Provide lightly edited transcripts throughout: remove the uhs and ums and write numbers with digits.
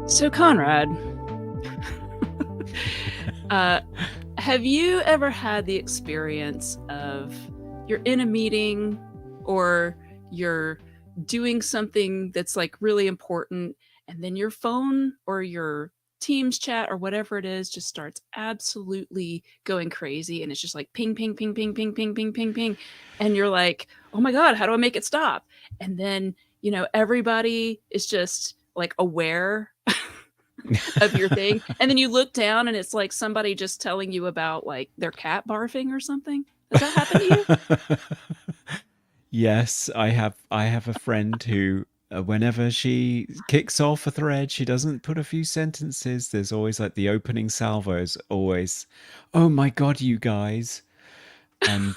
So, Conrad, uh, have you ever had the experience of you're in a meeting or you're doing something that's like really important, and then your phone or your Teams chat or whatever it is just starts absolutely going crazy, and it's just like ping, ping, ping, ping, ping, ping, ping, ping, ping, and you're like, oh my God, how do I make it stop? And then, everybody is just like aware of your thing, and then you look down and it's like somebody just telling you about like their cat barfing or something. Does that happen to you? Yes, I have a friend who whenever she kicks off a thread, she doesn't put a few sentences. There's always like the opening salvo is always, "Oh my God, you guys." And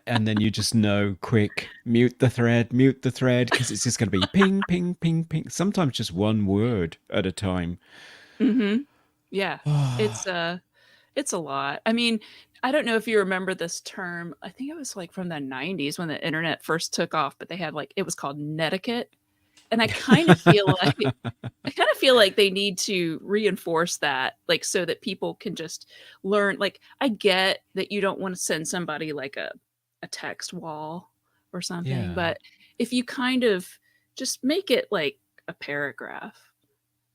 and then you just know, quick, mute the thread because it's just going to be ping ping ping ping. Sometimes just one word at a time. Mm-hmm. Yeah. It's it's a lot. I mean, I don't know if you remember this term. I think it was like from the 90s when the internet first took off, but they had like it was called netiquette. And I kind of feel like they need to reinforce that, like so that people can just learn. Like I get that you don't want to send somebody like a text wall or something, Yeah. but if you kind of just make it like a paragraph,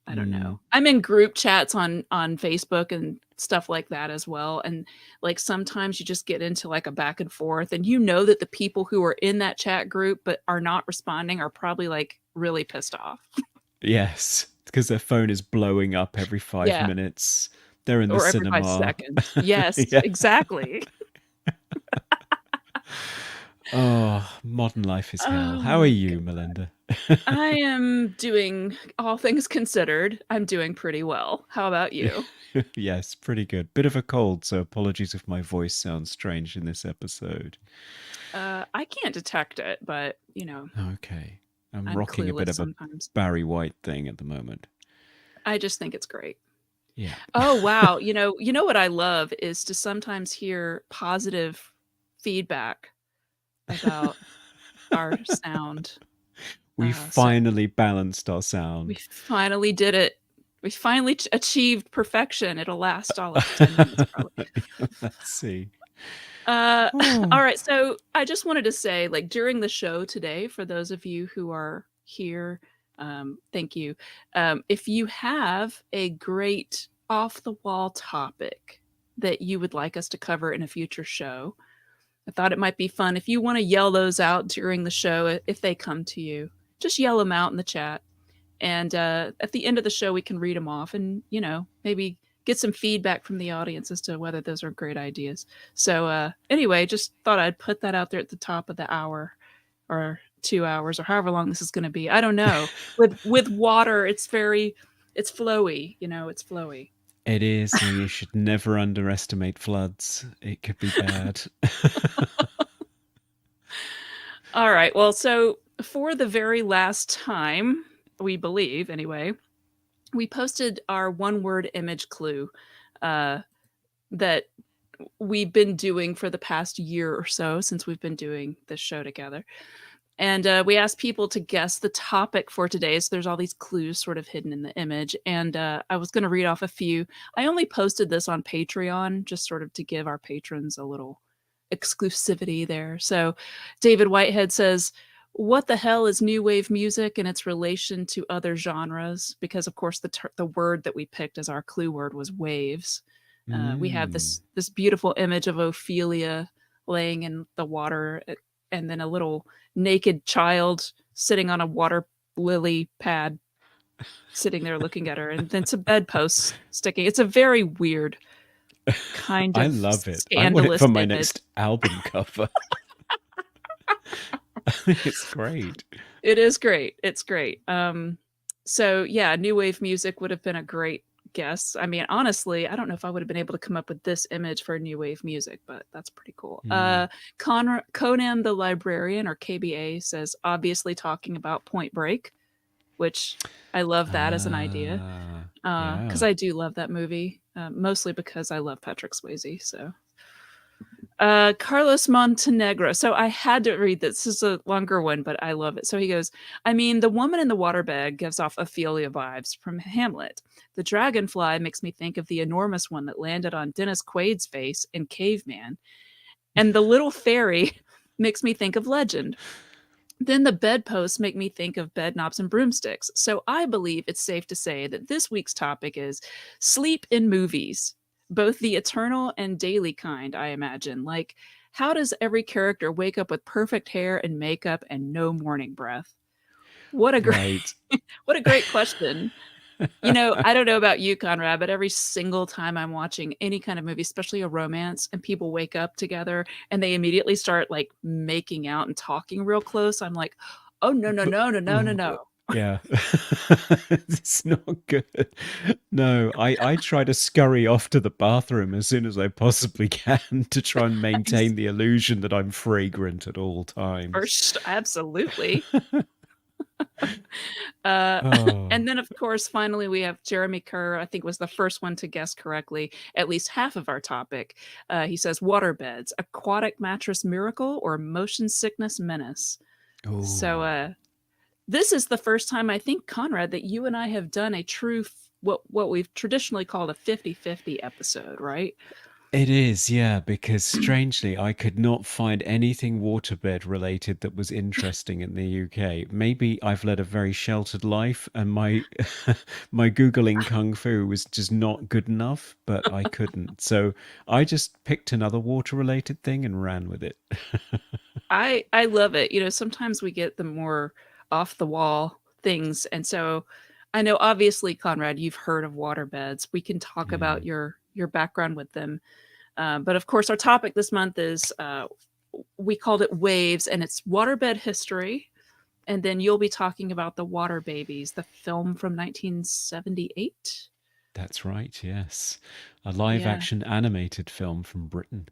I don't Mm. know. I'm in group chats on Facebook and stuff like that as well, and like sometimes you just get into like a back and forth, and you know that the people who are in that chat group but are not responding are probably like really pissed off. Yes, because their phone is blowing up every five Yeah, minutes. They're in the or every 5 cinema. seconds. Yes, Yeah. exactly. Oh, modern life is hell. Oh How are my you, god. Melinda? I am doing, all things considered, I'm doing pretty well. How about you? Yes, pretty good. Bit of a cold, so apologies if my voice sounds strange in this episode. I can't detect it, but Okay. I'm I'm rocking a bit clueless of a sometimes. Barry White thing at the moment. I just think it's great. Yeah. Oh, wow. You know what I love is to sometimes hear positive feedback about our sound. We So finally balanced our we sound. finally did it. We finally achieved perfection. It'll last all of 10 minutes probably. Let's see. Uh, Oh. all right. So I just wanted to say, like during the show today, for those of you who are here, thank you. If you have a great off the wall topic that you would like us to cover in a future show, I thought it might be fun if you want to yell those out during the show if they come to you. Just yell them out in the chat, and at the end of the show we can read them off, and maybe get some feedback from the audience as to whether those are great ideas. So anyway, just thought I'd put that out there at the top of the hour or 2 hours or however long this is going to be. I don't know. With water, it's flowy. It's flowy. It is, and you should never underestimate floods. It could be bad. All right. Well, so for the very last time, we believe anyway, we posted our one word image clue uh, that we've been doing for the past year or so since we've been doing this show together. And we asked people to guess the topic for today. So there's all these clues sort of hidden in the image. And I was going to read off a few. I only posted this on Patreon just sort of to give our patrons a little exclusivity there. So David Whitehead says, what the hell is new wave music and its relation to other genres? Because of course the word that we picked as our clue word was waves. We have Mm. this beautiful image of Ophelia laying in the water, and then a little naked child sitting on a water lily pad, sitting there looking at her, and then some bedposts sticking. It's a very weird kind I of love it. I want it for scandalous my image. next album cover. I think it's great. It is great. It's great. So yeah, new wave music would have been a great guess. I mean, honestly, I don't know if I would have been able to come up with this image for new wave music, but that's pretty cool. Mm. Conan the Librarian, or KBA, says obviously talking about Point Break, which I love that as an idea because Yeah. I do love that movie, mostly because I love Patrick Swayze. So Carlos Montenegro. So I had to read this. This is a longer one, but I love it. So he goes, I mean, the woman in the waterbed gives off Ophelia vibes from Hamlet. The dragonfly makes me think of the enormous one that landed on Dennis Quaid's face in Caveman. And the little fairy makes me think of Legend. Then the bedposts make me think of bed knobs and broomsticks. So I believe it's safe to say that this week's topic is sleep in movies, both the eternal and daily kind, I imagine. Like, how does every character wake up with perfect hair and makeup and no morning breath? What a great Right. what a great question. I don't know about you, Conrad, but every single time I'm watching any kind of movie, especially a romance, and people wake up together and they immediately start like making out and talking real close, I'm like, oh no, no, no, no, no, no, no. Yeah. It's not good. No, I try to scurry off to the bathroom as soon as I possibly can to try and maintain the illusion that I'm fragrant at all times. First, absolutely. Uh, Oh, and then, of course, finally, we have Jeremy Kerr, I think was the first one to guess correctly, at least half of our topic. He says, waterbeds, aquatic mattress miracle or motion sickness menace. So, oh. this is the first time I think, Conrad, that you and I have done a true what we've traditionally called a 50-50 episode, right? It is, yeah, because strangely, I could not find anything waterbed related that was interesting in the UK. Maybe I've led a very sheltered life and my my Googling kung fu was just not good enough, but I couldn't. So I just picked another water related thing and ran with it. I love it. Sometimes we get the more off the wall things, and so I know obviously, Conrad, you've heard of waterbeds. We can talk about Mm, your background with them. But of course, our topic this month is we called it Waves, and it's waterbed history. And then you'll be talking about The Water Babies, the film from 1978. that's right, yes. A live Yeah. action animated film from Britain.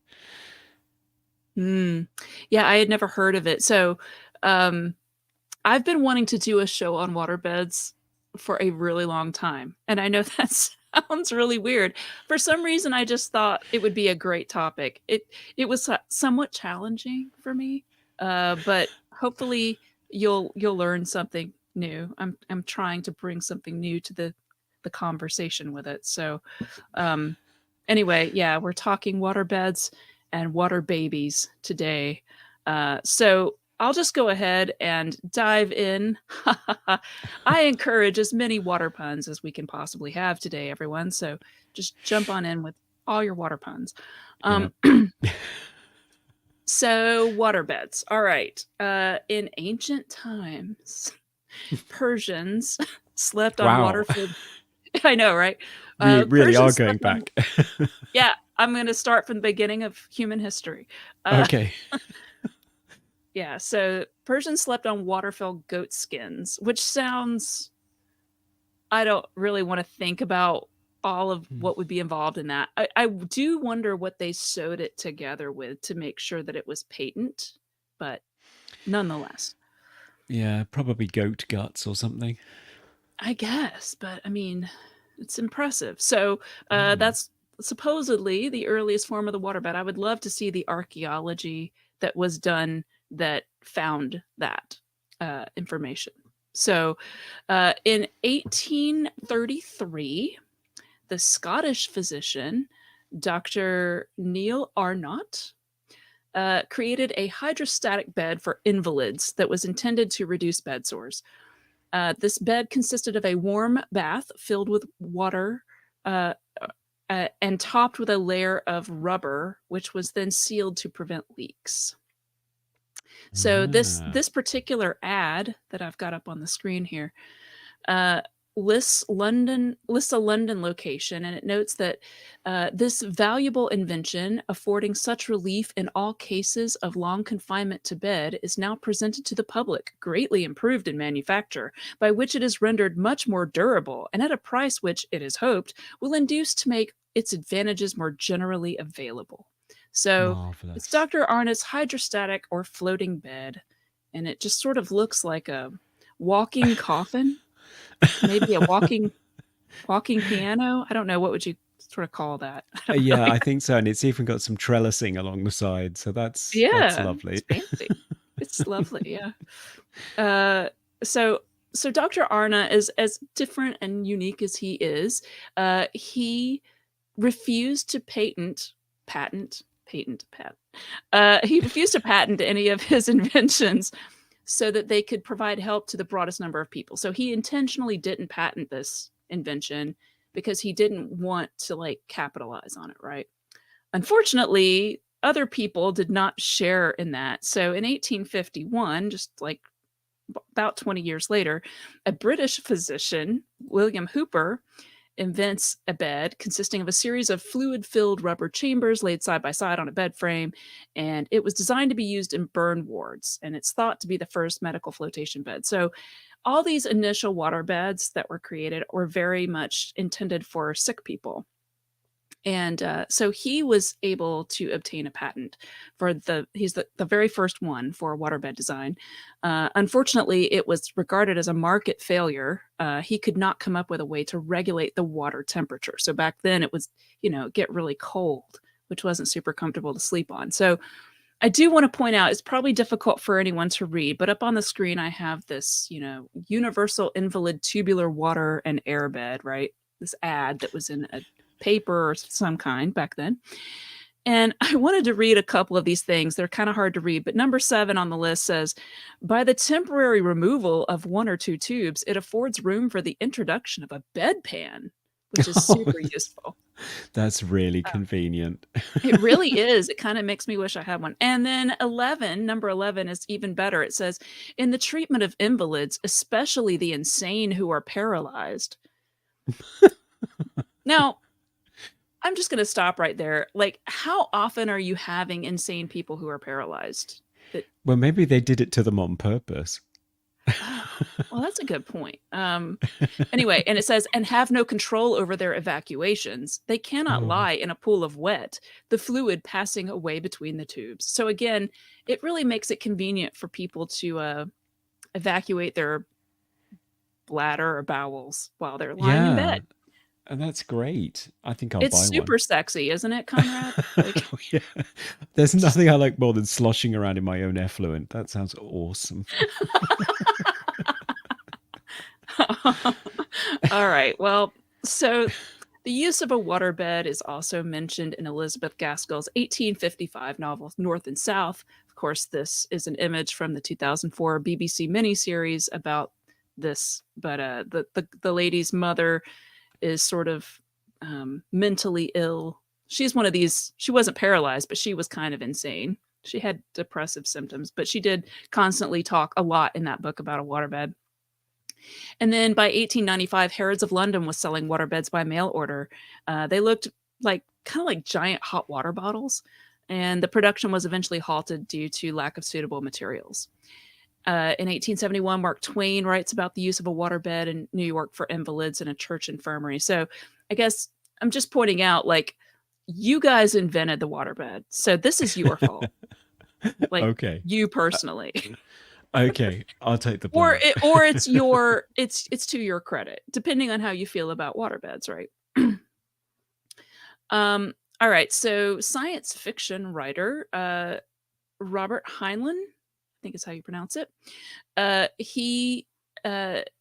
Mm. Yeah, I had never heard of it. So um, I've been wanting to do a show on waterbeds for a really long time. And I know that sounds really weird. For some reason, I just thought it would be a great topic. It was somewhat challenging for me, but hopefully you'll learn something new. I'm trying to bring something new to the conversation with it. So um, anyway, yeah, we're talking waterbeds and water babies today. So I'll just go ahead and dive in. I encourage as many water puns as we can possibly have today, everyone. So just jump on in with all your water puns. Yeah. Um, so, waterbeds. All right. In ancient times, Persians slept on Wow. water filled. I know, right? We really are Persians going slept on. back. Yeah, I'm going to start from the beginning of human history. Uh, Okay. yeah, so Persians slept on water-filled goat skins, which sounds, I don't really want to think about all of Hmm. what would be involved in that. I do wonder what they sewed it together with to make sure that it was patent, but nonetheless, Yeah, probably goat guts or something. I guess. But I mean, it's impressive. So Mm. that's supposedly the earliest form of the waterbed. I would love to see the archaeology that was done that found that information. So in 1833, the Scottish physician, Dr. Neil Arnott, created a hydrostatic bed for invalids that was intended to reduce bed sores. This bed consisted of a warm bath filled with water uh, and topped with a layer of rubber, which was then sealed to prevent leaks. So this Ah. this particular ad that I've got up on the screen here uh, lists a London location, and it notes that this valuable invention, affording such relief in all cases of long confinement to bed, is now presented to the public, greatly improved in manufacture, by which it is rendered much more durable, and at a price which, it is hoped, will induce to make its advantages more generally available. So it's Marvelous. Dr. Arnott's hydrostatic or floating bed, and it just sort of looks like a walking coffin, maybe a walking piano. I don't know, what would you sort of call that. I don't Yeah, really. I think so, and it's even got some trellising along the side, so that's Yeah, it's lovely. fancy. It's lovely. Yeah. Uh, so Dr. Arna is as different and unique as he is. He refused to patent. He refused to patent any of his inventions so that they could provide help to the broadest number of people. So he intentionally didn't patent this invention because he didn't want to like capitalize on it, right? Unfortunately, other people did not share in that. So in 1851, just like about 20 years later, a British physician, William Hooper, invents a bed consisting of a series of fluid filled rubber chambers laid side by side on a bed frame. And it was designed to be used in burn wards. And it's thought to be the first medical flotation bed. So, all these initial water beds that were created were very much intended for sick people. And so he was able to obtain a patent for he's the very first one for waterbed design. Unfortunately, it was regarded as a market failure. He could not come up with a way to regulate the water temperature. So back then it was, get really cold, which wasn't super comfortable to sleep on. So I do want to point out it's probably difficult for anyone to read, but up on the screen I have this, universal invalid tubular water and air bed, right? This ad that was in a paper or some kind back then. And I wanted to read a couple of these things. They're kind of hard to read, but number 7 on the list says, by the temporary removal of 1 or 2 tubes, it affords room for the introduction of a bedpan, which is Oh, super useful. that's really convenient. It really is. It kind of makes me wish I had one. And then number 11 is even better. It says, in the treatment of invalids, especially the insane who are paralyzed. Now, I'm just going to stop right there. Like, how often are you having insane people who are paralyzed? That Well, maybe they did it to them on purpose. oh, well, that's a good point. Anyway, and it says, and have no control over their evacuations. They cannot Oh, lie in a pool of wet, the fluid passing away between the tubes. So again, it really makes it convenient for people to evacuate their bladder or bowels while they're lying in yeah, bed. and that's great. I think I'll It's buy one. super sexy, isn't it, Conrad? Like, Oh, yeah. There's nothing I like more than sloshing around in my own effluent. That sounds awesome. all right. Well, so the use of a waterbed is also mentioned in Elizabeth Gaskell's 1855 novel North and South. Of course, this is an image from the 2004 BBC miniseries about this, but the lady's mother is sort of mentally ill. She's one of these. She wasn't paralyzed, but she was kind of insane. She had depressive symptoms, but she did constantly talk a lot in that book about a waterbed. And then by 1895, Harrods of London was selling waterbeds by mail order. They looked like kind of like giant hot water bottles, and the production was eventually halted due to lack of suitable materials. In 1871, Mark Twain writes about the use of a waterbed in New York for invalids in a church infirmary. So I guess I'm just pointing out, like, you guys invented the waterbed, so this is your fault, like Okay. you Uh, personally. okay, I'll take the or blame. it's to your credit, depending on how you feel about waterbeds, right? All right, so science fiction writer Robert Heinlein, I think is how you pronounce it. He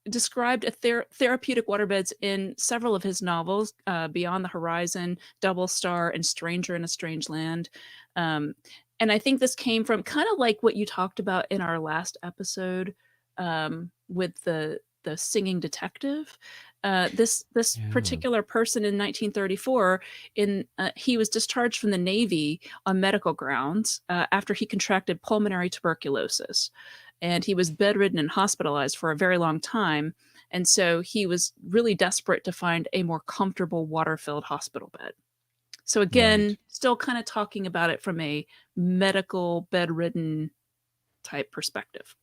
described therapeutic waterbeds in several of his novels, Beyond the Horizon, Double Star, and Stranger in a Strange Land. Um, and I think this came from kind of like what you talked about in our last episode, with the singing detective. This Yeah. particular person in 1934, he was discharged from the Navy on medical grounds after he contracted pulmonary tuberculosis, and he was bedridden and hospitalized for a very long time. And so he was really desperate to find a more comfortable water-filled hospital bed. So Right. again, still kind of talking about it from a medical bedridden type perspective.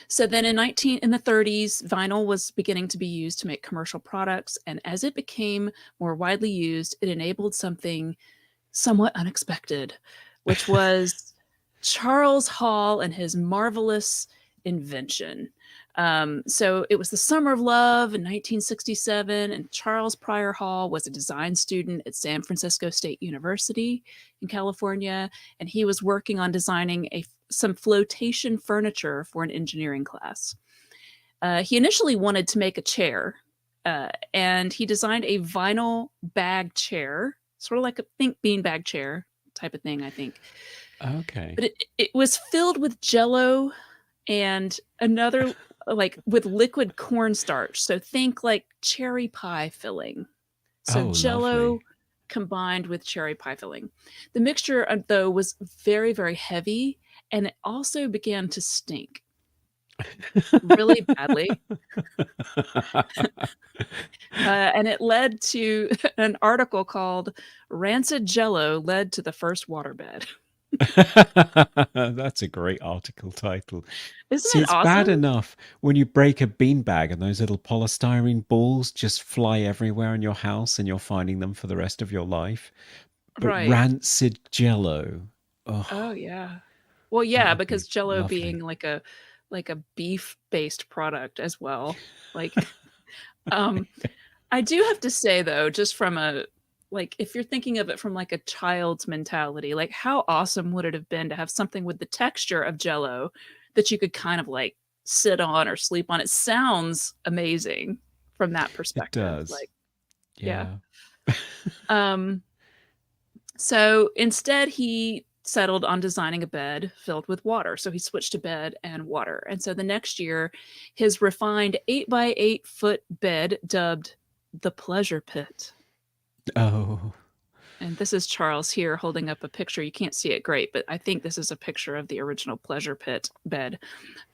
So then in the 30s, vinyl was beginning to be used to make commercial products, and as it became more widely used, it enabled something somewhat unexpected, which was Charles Hall and his marvelous invention. So it was the summer of love in 1967, and Charles Pryor Hall was a design student at San Francisco State University in California, and he was working on designing some flotation furniture for an engineering class. He initially wanted to make a chair, and he designed a vinyl bag chair, sort of like a think beanbag chair type of thing, I think. Okay. But it was filled with Jello and another like with liquid cornstarch. So think like cherry pie filling. So Oh, Jello lovely. combined with cherry pie filling. The mixture, though, was very, very heavy, and it also began to stink really badly. And it led to an article called "Rancid Jello Led to the First Waterbed." That's a great article title. Isn't See, it it's bad awesome? enough when you break a beanbag and those little polystyrene balls just fly everywhere in your house and you're finding them for the rest of your life. But Right. rancid jello, Oh, oh, yeah. Well, that yeah, would be because Jello being lovely. like a beef-based product as well. Like, um, I do have to say though, just from a like if you're thinking of it from like a child's mentality, like how awesome would it have been to have something with the texture of Jello that you could kind of like sit on or sleep on? It sounds amazing from that It perspective. does. Like, yeah. Yeah. Um, so instead, he settled on designing a bed filled with water. So he switched to bed and water. And so the next year, his refined 8 by 8 foot bed, dubbed the Pleasure Pit. Oh. And this is Charles here holding up a picture. You can't see it great, but I think this is a picture of the original Pleasure Pit bed.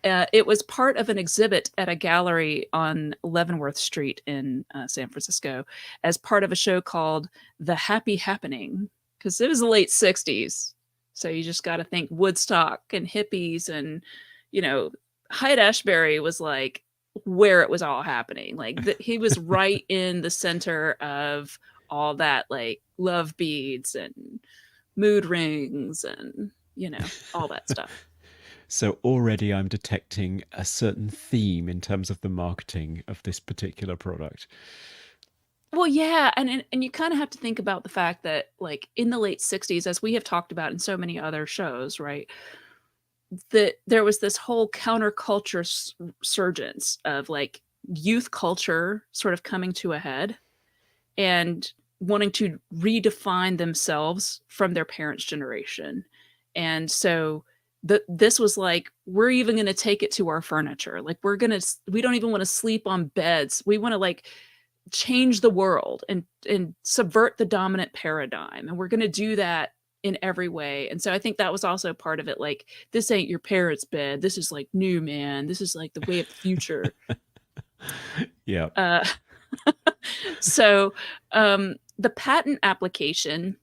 It was part of an exhibit at a gallery on Leavenworth Street in San Francisco as part of a show called The Happy Happening, because it was the late 60s. So you just got to think Woodstock and hippies and, you know, Hyde Ashbury was like where it was all happening. Like he was right in the center of all that, like love beads and mood rings and, all that stuff. So already I'm detecting a certain theme in terms of the marketing of this particular product. Well, yeah, and you kind of have to think about the fact that like in the late 60s, as we have talked about in so many other shows, right? That there was this whole counterculture surgence of like youth culture sort of coming to a head and wanting to redefine themselves from their parents' generation. And so this was like, we're even going to take it to our furniture. Like we don't even want to sleep on beds. We want to like change the world and subvert the dominant paradigm, and we're going to do that in every way. And so I think that was also part of it, like this ain't your parents' bed, this is like new, man, this is like the way of the future. Yeah. uh so the patent application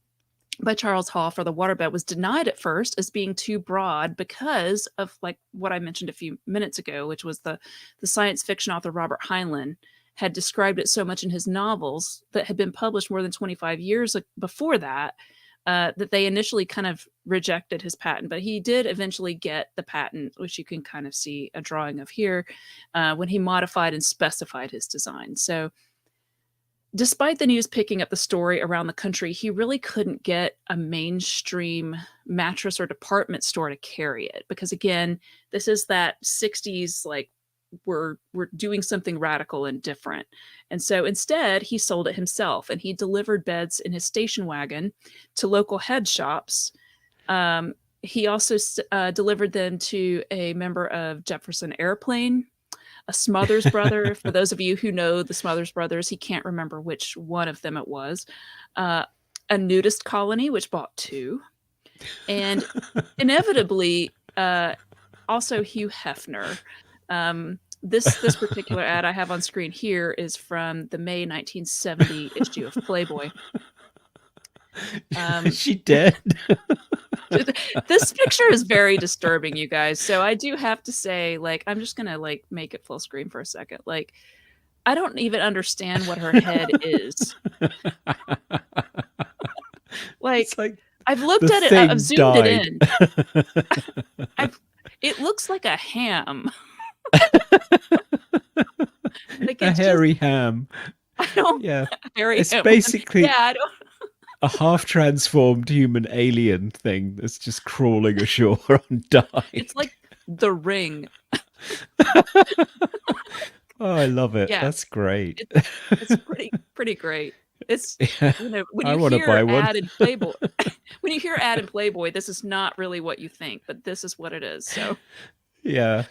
by Charles Hall for the waterbed was denied at first as being too broad because of like what I mentioned a few minutes ago, which was the science fiction author Robert Heinlein had described it so much in his novels that had been published more than 25 years before that, that they initially kind of rejected his patent. But he did eventually get the patent, which you can kind of see a drawing of here, when he modified and specified his design. So despite the news picking up the story around the country, he really couldn't get a mainstream mattress or department store to carry it because, again, this is that 60s, like we're doing something radical and different. And so instead, he sold it himself, and he delivered beds in his station wagon to local head shops. He also delivered them to a member of Jefferson Airplane, a Smothers Brother. For those of you who know the Smothers Brothers, he can't remember which one of them it was. Uh, a nudist colony, which bought two, and inevitably, also Hugh Hefner. This particular ad I have on screen here is from the May 1970 issue of Playboy. Is Um, she dead? this picture is very disturbing, you guys. So I do have to say, like, I'm just gonna like make it full screen for a second. Like, I don't even understand what her head is. It's Like, like I've looked the at it, I've thing zoomed it died. in. I've it looks like a ham. Like, A it's just hairy ham. I don't Yeah. Harry It's hit one. Yeah, basically I don't a half transformed human alien thing that's just crawling ashore it's undyed. like The Ring. Oh, I love it. Yeah, That's great. it's it's pretty great. It's Yeah, when I you want to hear buy one. ad in Playboy when you hear ad in Playboy, this is not really what you think, but this is what it is, so, Yeah,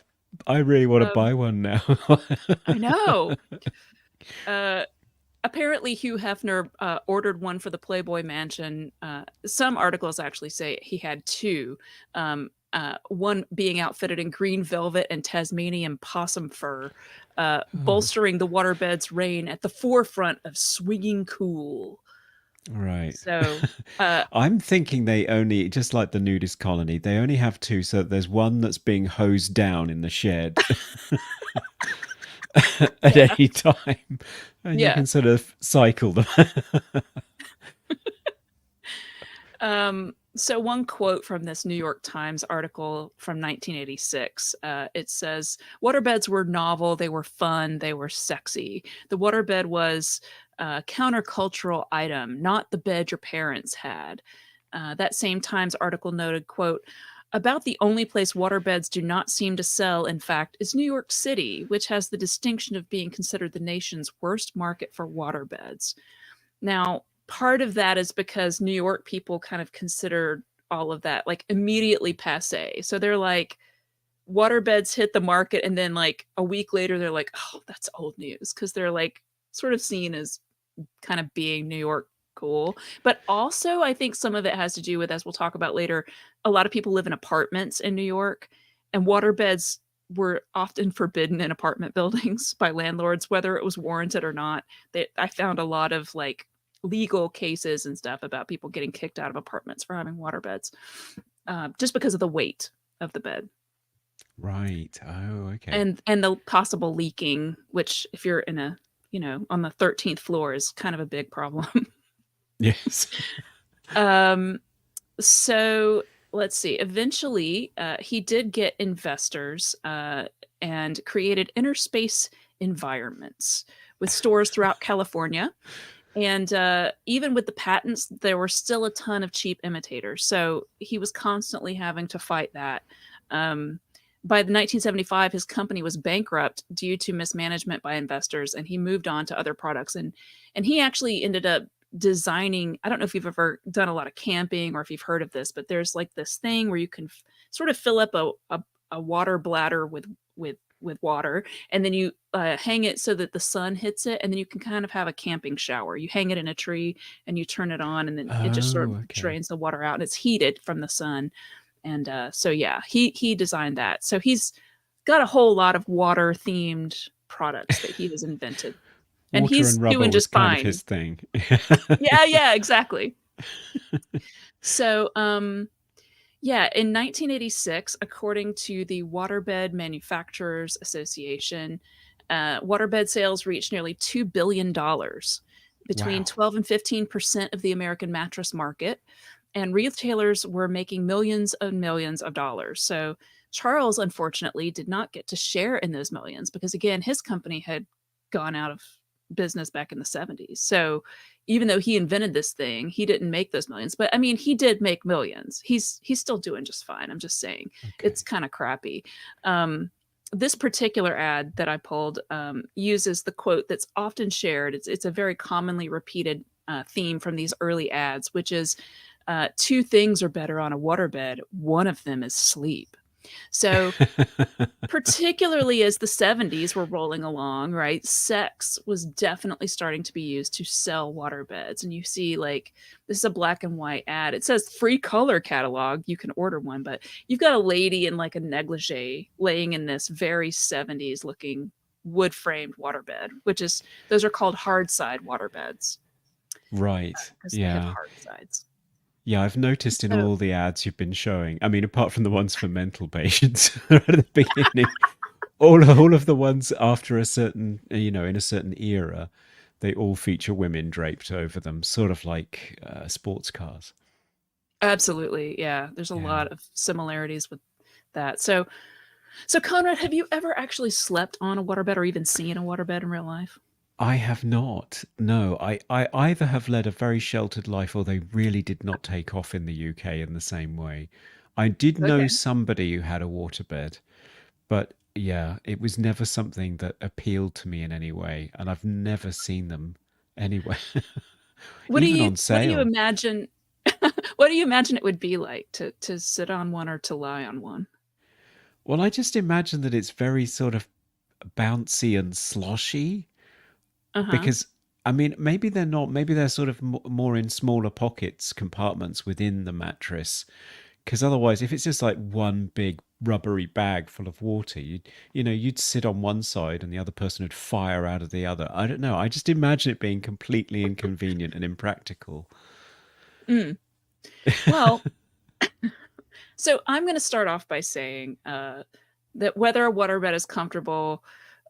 I really want to um buy one now. I know. Uh, Apparently Hugh Hefner, ordered one for the Playboy Mansion. Some articles actually say he had 2, one being outfitted in green velvet and Tasmanian possum fur, Oh, bolstering the waterbed's reign at the forefront of swinging cool. right. So, uh I'm thinking they only, just like the nudist colony, they only have two, so there's one that's being hosed down in the shed at yeah, any time, and you yeah. can sort of cycle them. So one quote from this New York Times article from 1986, it says, "Waterbeds were novel, they were fun, they were sexy. The waterbed was a countercultural item, not the bed your parents had." That same Times article noted, quote, "About the only place waterbeds do not seem to sell, in fact, is New York City, which has the distinction of being considered the nation's worst market for waterbeds." Now, part of that is because New York people kind of consider all of that like immediately passe. So they're like, waterbeds hit the market, and then like a week later, they're like, oh, that's old news. Cause they're like sort of seen as kind of being New York cool. But also, I think some of it has to do with, as we'll talk about later, a lot of people live in apartments in New York, and waterbeds were often forbidden in apartment buildings by landlords, whether it was warranted or not. I found a lot of like legal cases and stuff about people getting kicked out of apartments for having waterbeds, just because of the weight of the bed Right. Oh, okay. and the possible leaking, which if you're in a on the 13th floor is kind of a big problem. Yes. um so let's see, eventually he did get investors, and created inner space environments with stores throughout California. And even with the patents, there were still a ton of cheap imitators. So he was constantly having to fight that. Um, by the 1975, his company was bankrupt due to mismanagement by investors, and he moved on to other products. And he actually ended up designing. I don't know if you've ever done a lot of camping or if you've heard of this, but there's like this thing where you can sort of fill up a water bladder with water, and then you hang it so that the sun hits it, and then you can kind of have a camping shower. You hang it in a tree and you turn it on, and then it just sort Oh, of okay. drains the water out, and it's heated from the sun. And so yeah, he designed that. So he's got a whole lot of water themed products that he has invented, and Water he's and rubber doing was just kind of fine. his thing. Yeah, yeah, exactly. So yeah, in 1986, according to the Waterbed Manufacturers Association, waterbed sales reached nearly $2 billion, between Wow. 12 and 15% of the American mattress market, and retailers were making millions and millions of dollars. So Charles, unfortunately, did not get to share in those millions because, again, his company had gone out of business back in the 70s. So even though he invented this thing, he didn't make those millions. But I mean, he did make millions. He's still doing just fine. I'm just saying, it's Okay. kind of crappy. Um, this particular ad that I pulled uses the quote that's often shared. It's a very commonly repeated theme from these early ads, which is, two things are better on a waterbed. One of them is sleep. So particularly as the 70s were rolling along, right? Sex was definitely starting to be used to sell waterbeds. And you see, like, this is a black and white ad. It says free color catalog. You can order one, but you've got a lady in like a negligee laying in this very 70s looking wood framed waterbed, which is, those are called hard side waterbeds Right. because they have Yeah. hard sides. Yeah, I've noticed in So, all the ads you've been showing, I mean, apart from the ones for mental patients right at the beginning, all of the ones after a certain, in a certain era, they all feature women draped over them, sort of like sports cars. absolutely. Yeah. There's a Yeah. lot of similarities with that. So, So, Conrad, have you ever actually slept on a waterbed or even seen a waterbed in real life? I have not. No, I either have led a very sheltered life or they really did not take off in the UK in the same way. I did know Okay. somebody who had a waterbed, but yeah, it was never something that appealed to me in any way, and I've never seen them anywhere, even on What do you sale. imagine what do you imagine it would be like to sit on one or to lie on one? Well, I just imagine that it's very sort of bouncy and sloshy Uh-huh. because I mean, maybe they're not. Maybe they're sort of more in smaller pockets, compartments within the mattress. Because otherwise, if it's just like one big rubbery bag full of water, you'd sit on one side and the other person would fire out of the other. I don't know. I just imagine it being completely inconvenient and impractical. Mm. Well, so I'm going to start off by saying that whether a waterbed is comfortable,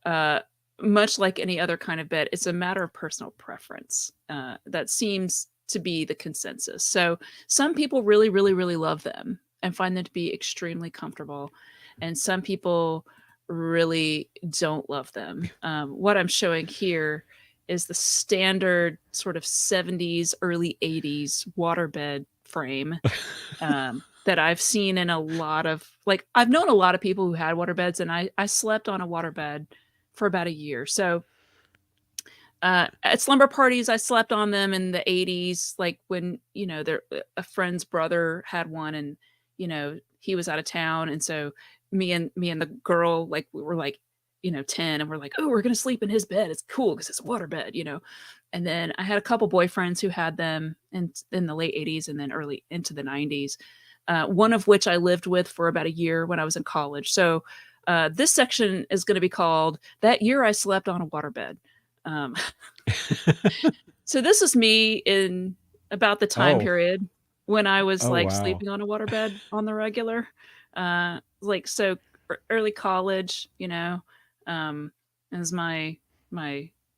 uh, much like any other kind of bed, it's a matter of personal preference. That seems to be the consensus. So some people really, really, really love them and find them to be extremely comfortable, and some people really don't love them. What I'm showing here is the standard sort of 70s, early 80s waterbed frame that I've seen in a lot of like I've known a lot of people who had water beds, and I slept on a water bed for about a year. So at slumber parties, I slept on them in the 80s, like when, there a friend's brother had one and, he was out of town. And so me and the girl, like we were like, 10 and we're like, oh, we're gonna sleep in his bed. It's cool because it's a water bed. And then I had a couple boyfriends who had them in the late 80s and then early into the 90s. One of which I lived with for about a year when I was in college. So this section is going to be called "That Year I Slept on a Waterbed." Um, so this is me in about the time Oh, period when I was oh like wow. sleeping on a waterbed on the regular. Like so early college, um, is my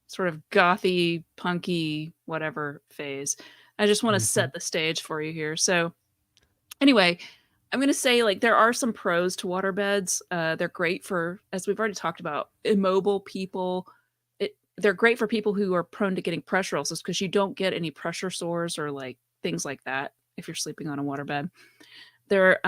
sort of gothy, punky, whatever phase. I just want to Hmm. set the stage for you here. So anyway, I'm gonna say like there are some pros to waterbeds. They're great for, as we've already talked about, immobile people. They're great for people who are prone to getting pressure ulcers because you don't get any pressure sores or like things like that if you're sleeping on a waterbed. They're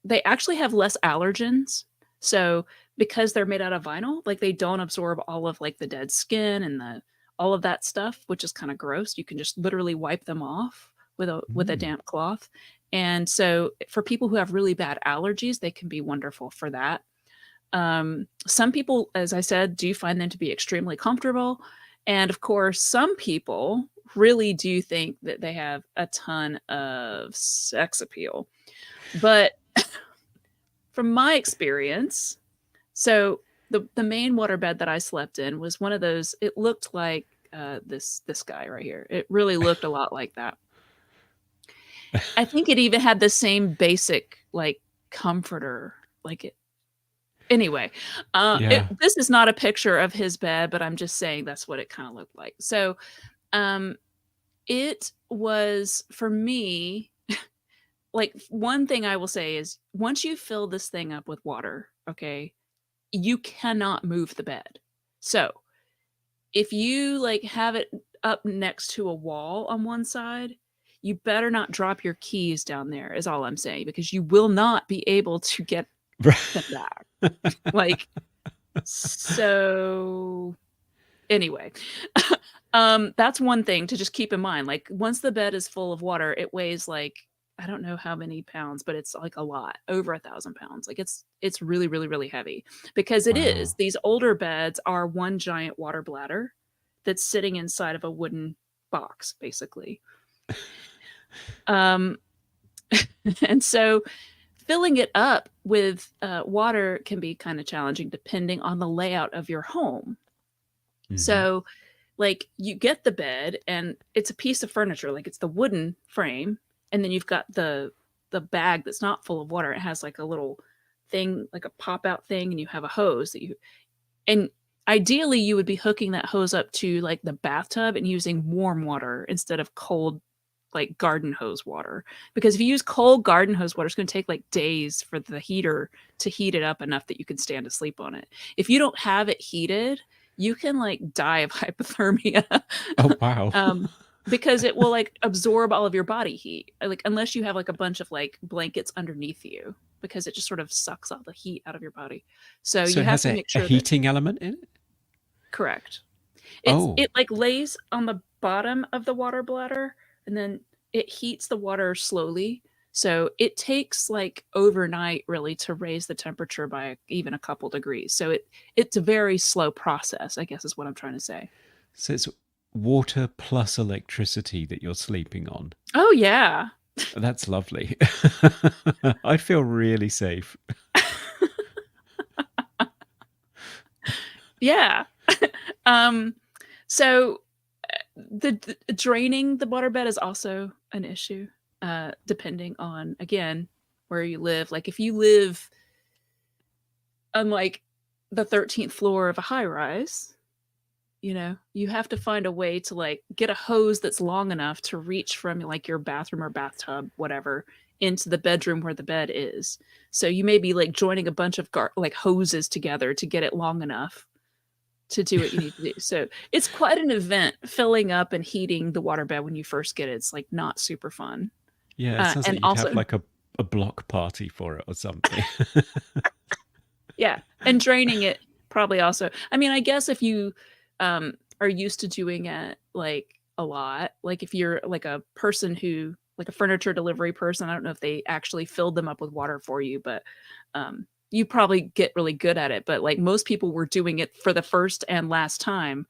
they actually have less allergens. So because they're made out of vinyl, like they don't absorb all of like the dead skin and the all of that stuff, which is kind of gross. You can just literally wipe them off with a Mm. damp cloth. And so for people who have really bad allergies, they can be wonderful for that. Some people, as I said, do find them to be extremely comfortable. And of course, some people really do think that they have a ton of sex appeal. But from my experience, so the main waterbed that I slept in was one of those. It looked like this guy right here. It really looked a lot like that. I think it even had the same basic like comforter. Like it. Anyway, Yeah. this is not a picture of his bed, but I'm just saying that's what it kind of looked like. So, um, it was for me like one thing I will say is once you fill this thing up with water, okay, you cannot move the bed. So, if you like have it up next to a wall on one side, you better not drop your keys down there is all I'm saying because you will not be able to get them back. Like so anyway, that's one thing to just keep in mind. Like once the bed is full of water, it weighs like I don't know how many pounds, but it's like a lot, over 1,000 pounds. Like it's really, really, really heavy because it is. Wow. These older beds are one giant water bladder that's sitting inside of a wooden box, basically. Um, and so filling it up with water can be kind of challenging depending on the layout of your home. Hmm. So like you get the bed and it's a piece of furniture, like it's the wooden frame, and then you've got the bag that's not full of water. It has like a little thing, like a pop out thing, and you have a hose that you and ideally you would be hooking that hose up to like the bathtub and using warm water instead of cold like garden hose water, because if you use cold garden hose water, it's going to take like days for the heater to heat it up enough that you can stand asleep on it. If you don't have it heated, you can like die of hypothermia. Oh, wow. um, because it will like absorb all of your body heat, like unless you have like a bunch of like blankets underneath you, because it just sort of sucks all the heat out of your body. So So you it have has to make a sure that heating element in it? correct. Oh, It like lays on the bottom of the water bladder, and then it heats the water slowly. So it takes like overnight really to raise the temperature by even a couple degrees. So it's a very slow process, I guess is what I'm trying to say. so it's water plus electricity that you're sleeping on. Oh yeah. That's lovely. I feel really safe. Yeah. um so the draining the waterbed is also an issue, depending on again where you live. Like if you live on like the 13th floor of a high rise, you know, you have to find a way to like get a hose that's long enough to reach from like your bathroom or bathtub, whatever, into the bedroom where the bed is. So you may be like joining a bunch of like hoses together to get it long enough to do what you need to do. So it's quite an event filling up and heating the waterbed when you first get it. It's like not super fun. Yeah, it sounds And like you'd have also, like a block party for it or something. yeah, and draining it probably also. I mean, I guess if you are used to doing it like a lot, like if you're like a person who like a furniture delivery person, I don't know if they actually filled them up with water for you, but you probably get really good at it. But like most people were doing it for the first and last time,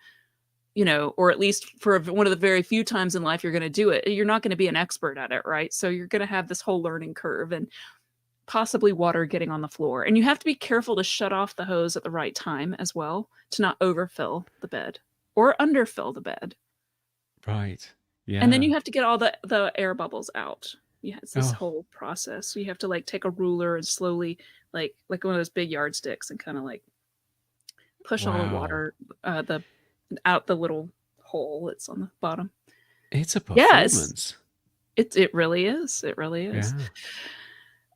you know, or at least for one of the very few times in life you're going to do it. You're not going to be an expert at it, right? So you're going to have this whole learning curve and possibly water getting on the floor. And you have to be careful to shut off the hose at the right time as well to not overfill the bed or underfill the bed. Right. And then Yeah. you have to get all the air bubbles out. Yeah, it's this Oh, whole process. So you have to like take a ruler and slowly like one of those big yardsticks and kind of like push all the wow. water the out the little hole that's on the bottom. It's a Yeah, performance. it really is. It really is.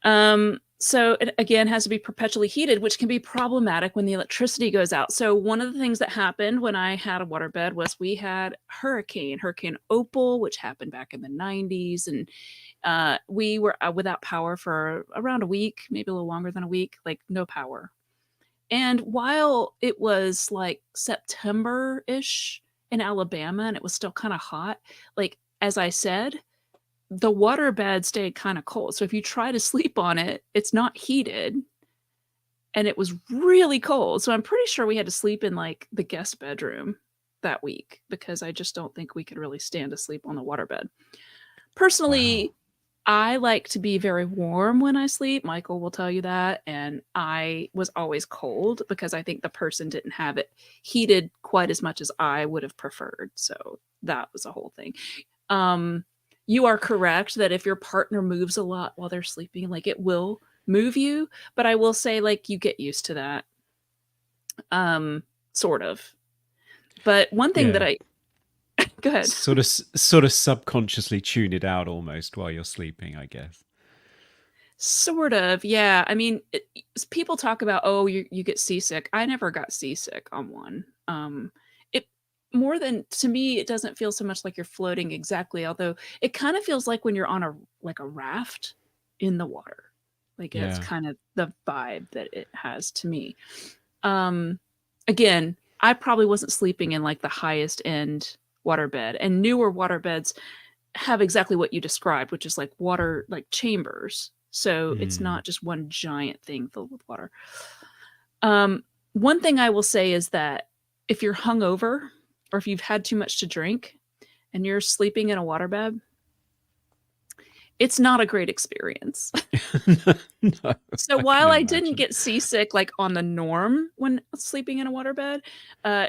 Yeah. So it again has to be perpetually heated, which can be problematic when the electricity goes out. So one of the things that happened when I had a waterbed was we had Hurricane Opal, which happened back in the 90s, and we were without power for around a week, maybe a little longer than a week, like no power. And while it was like September-ish in Alabama and it was still kind of hot, like as I said, the waterbed stayed kind of cold. So if you try to sleep on it, it's not heated and it was really cold. So I'm pretty sure we had to sleep in like the guest bedroom that week because I just don't think we could really stand to sleep on the waterbed. Wow. Personally, I like to be very warm when I sleep. Michael will tell you that. And I was always cold because I think the person didn't have it heated quite as much as I would have preferred. So that was a whole thing. Um, you are correct that if your partner moves a lot while they're sleeping, like it will move you. But I will say, like, you get used to that. Sort of. But one thing that Yeah. I go ahead. Sort of subconsciously tune it out almost while you're sleeping, I guess. Sort of, yeah. I mean, people talk about, oh, you get seasick. I never got seasick on one. It more than to me, it doesn't feel so much like you're floating exactly, although it kind of feels like when you're on a like a raft in the water. Like that's Yeah. kind of the vibe that it has to me. Um, again, I probably wasn't sleeping in like the highest end waterbed, and newer waterbeds have exactly what you described, which is like water, like chambers. So it's Mm. not just one giant thing filled with water. Um, one thing I will say is that if you're hungover or if you've had too much to drink and you're sleeping in a waterbed, it's not a great experience. No, So I can while I didn't imagine. get seasick like on the norm when sleeping in a waterbed, uh,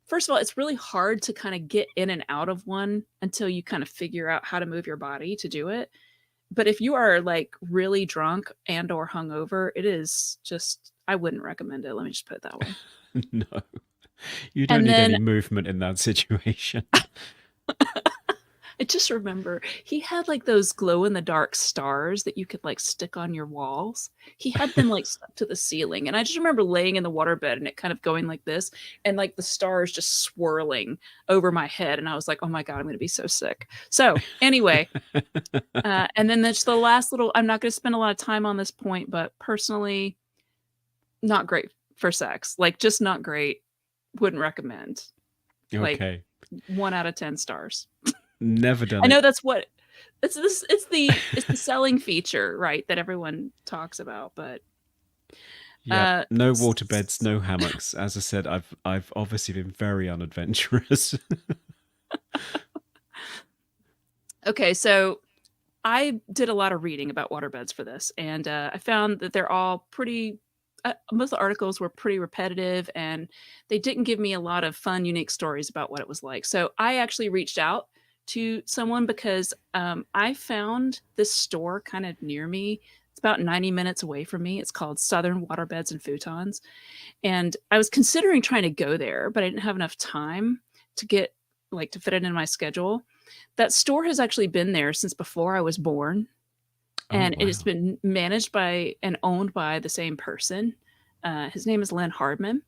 first of all, it's really hard to kind of get in and out of one until you kind of figure out how to move your body to do it. But if you are like really drunk and or hungover, it is just I wouldn't recommend it. Let me just put it that way. No. You don't And need then any movement in that situation. I just remember he had like those glow in the dark stars that you could like stick on your walls. He had them like stuck to the ceiling. And I just remember laying in the waterbed and it kind of going like this and like the stars just swirling over my head. And I was like, oh my God, I'm going to be so sick. So, anyway, and then there's the last little, I'm not going to spend a lot of time on this point, but personally, not great for sex. Like, just not great. Wouldn't recommend. Like, Okay. 1 out of 10 stars. Never done I know it. that's what it's the selling feature, right, that everyone talks about, but Yep. No waterbeds, s no hammocks. As I said, I've obviously been very unadventurous. okay, so I did a lot of reading about waterbeds for this, and, I found that they're all pretty most of the articles were pretty repetitive, and they didn't give me a lot of fun, unique stories about what it was like. So I actually reached out to someone because I found this store kind of near me. It's about 90 minutes away from me. It's called Southern Waterbeds and Futons. And I was considering trying to go there, but I didn't have enough time to get like to fit it in my schedule. That store has actually been there since before I was born, Oh, and it has wow. been managed by and owned by the same person. His name is Len Hardman,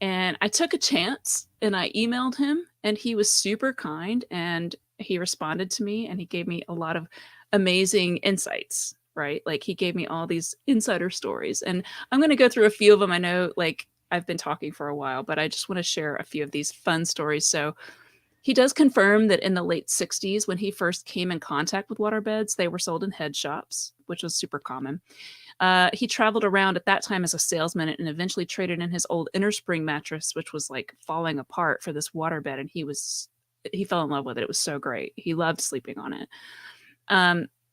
and I took a chance and I emailed him, and he was super kind and he responded to me and he gave me a lot of amazing insights. Right, like he gave me all these insider stories, and I'm going to go through a few of them. I know, like I've been talking for a while, but I just want to share a few of these fun stories. So he does confirm that in the late 60s, when he first came in contact with waterbeds, they were sold in head shops, which was super common. He traveled around at that time as a salesman and eventually traded in his old innerspring mattress, which was like falling apart, for this waterbed. And he fell in love with it. It was so great. He loved sleeping on it.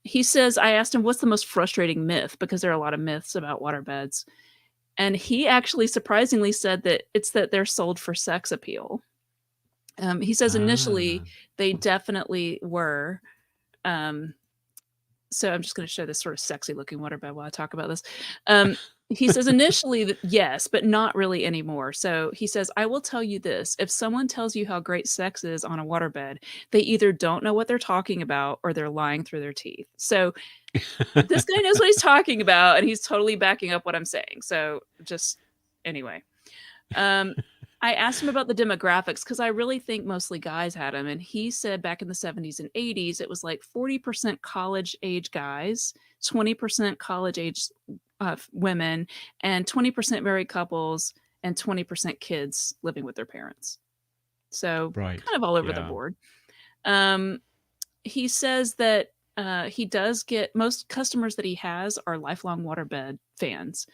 He says, I asked him, what's the most frustrating myth? Because there are a lot of myths about waterbeds. And he actually surprisingly said that it's that they're sold for sex appeal. He says initially Ah. they definitely were. Um, so I'm just going to show this sort of sexy looking waterbed while I talk about this. Um, he says initially that yes, but not really anymore. So he says, I will tell you this. If someone tells you how great sex is on a waterbed, they either don't know what they're talking about or they're lying through their teeth. So this guy knows what he's talking about and he's totally backing up what I'm saying. So just anyway. Um, I asked him about the demographics because I really think mostly guys had them, and he said back in the 70s and 80s, it was like 40% college age guys, 20% college age women, and 20% married couples, and 20% kids living with their parents. So Right. kind of all over the Yeah. board. Um, he says that he does get most customers that he has are lifelong waterbed fans.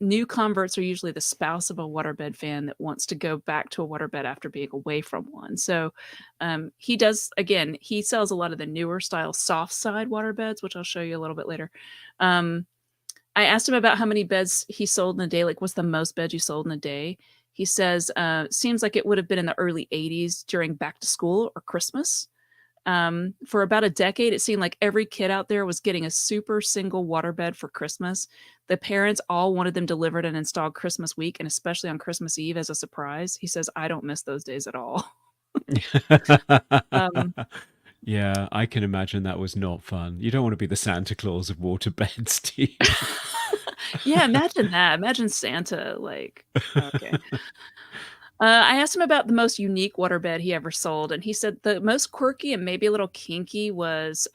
New converts are usually the spouse of a waterbed fan that wants to go back to a waterbed after being away from one. So he does, again, he sells a lot of the newer style soft side waterbeds, which I'll show you a little bit later. I asked him about how many beds he sold in a day, like what's the most beds you sold in a day. He says, seems like it would have been in the early 80s during back to school or Christmas. For about a decade, it seemed like every kid out there was getting a super single waterbed for Christmas. The parents all wanted them delivered and installed Christmas week, and especially on Christmas Eve as a surprise. He says, I don't miss those days at all. um, Yeah, I can imagine that was not fun. You don't want to be the Santa Claus of waterbeds, do you? yeah, imagine that. Imagine Santa, like, okay. I asked him about the most unique waterbed he ever sold, and he said the most quirky and maybe a little kinky was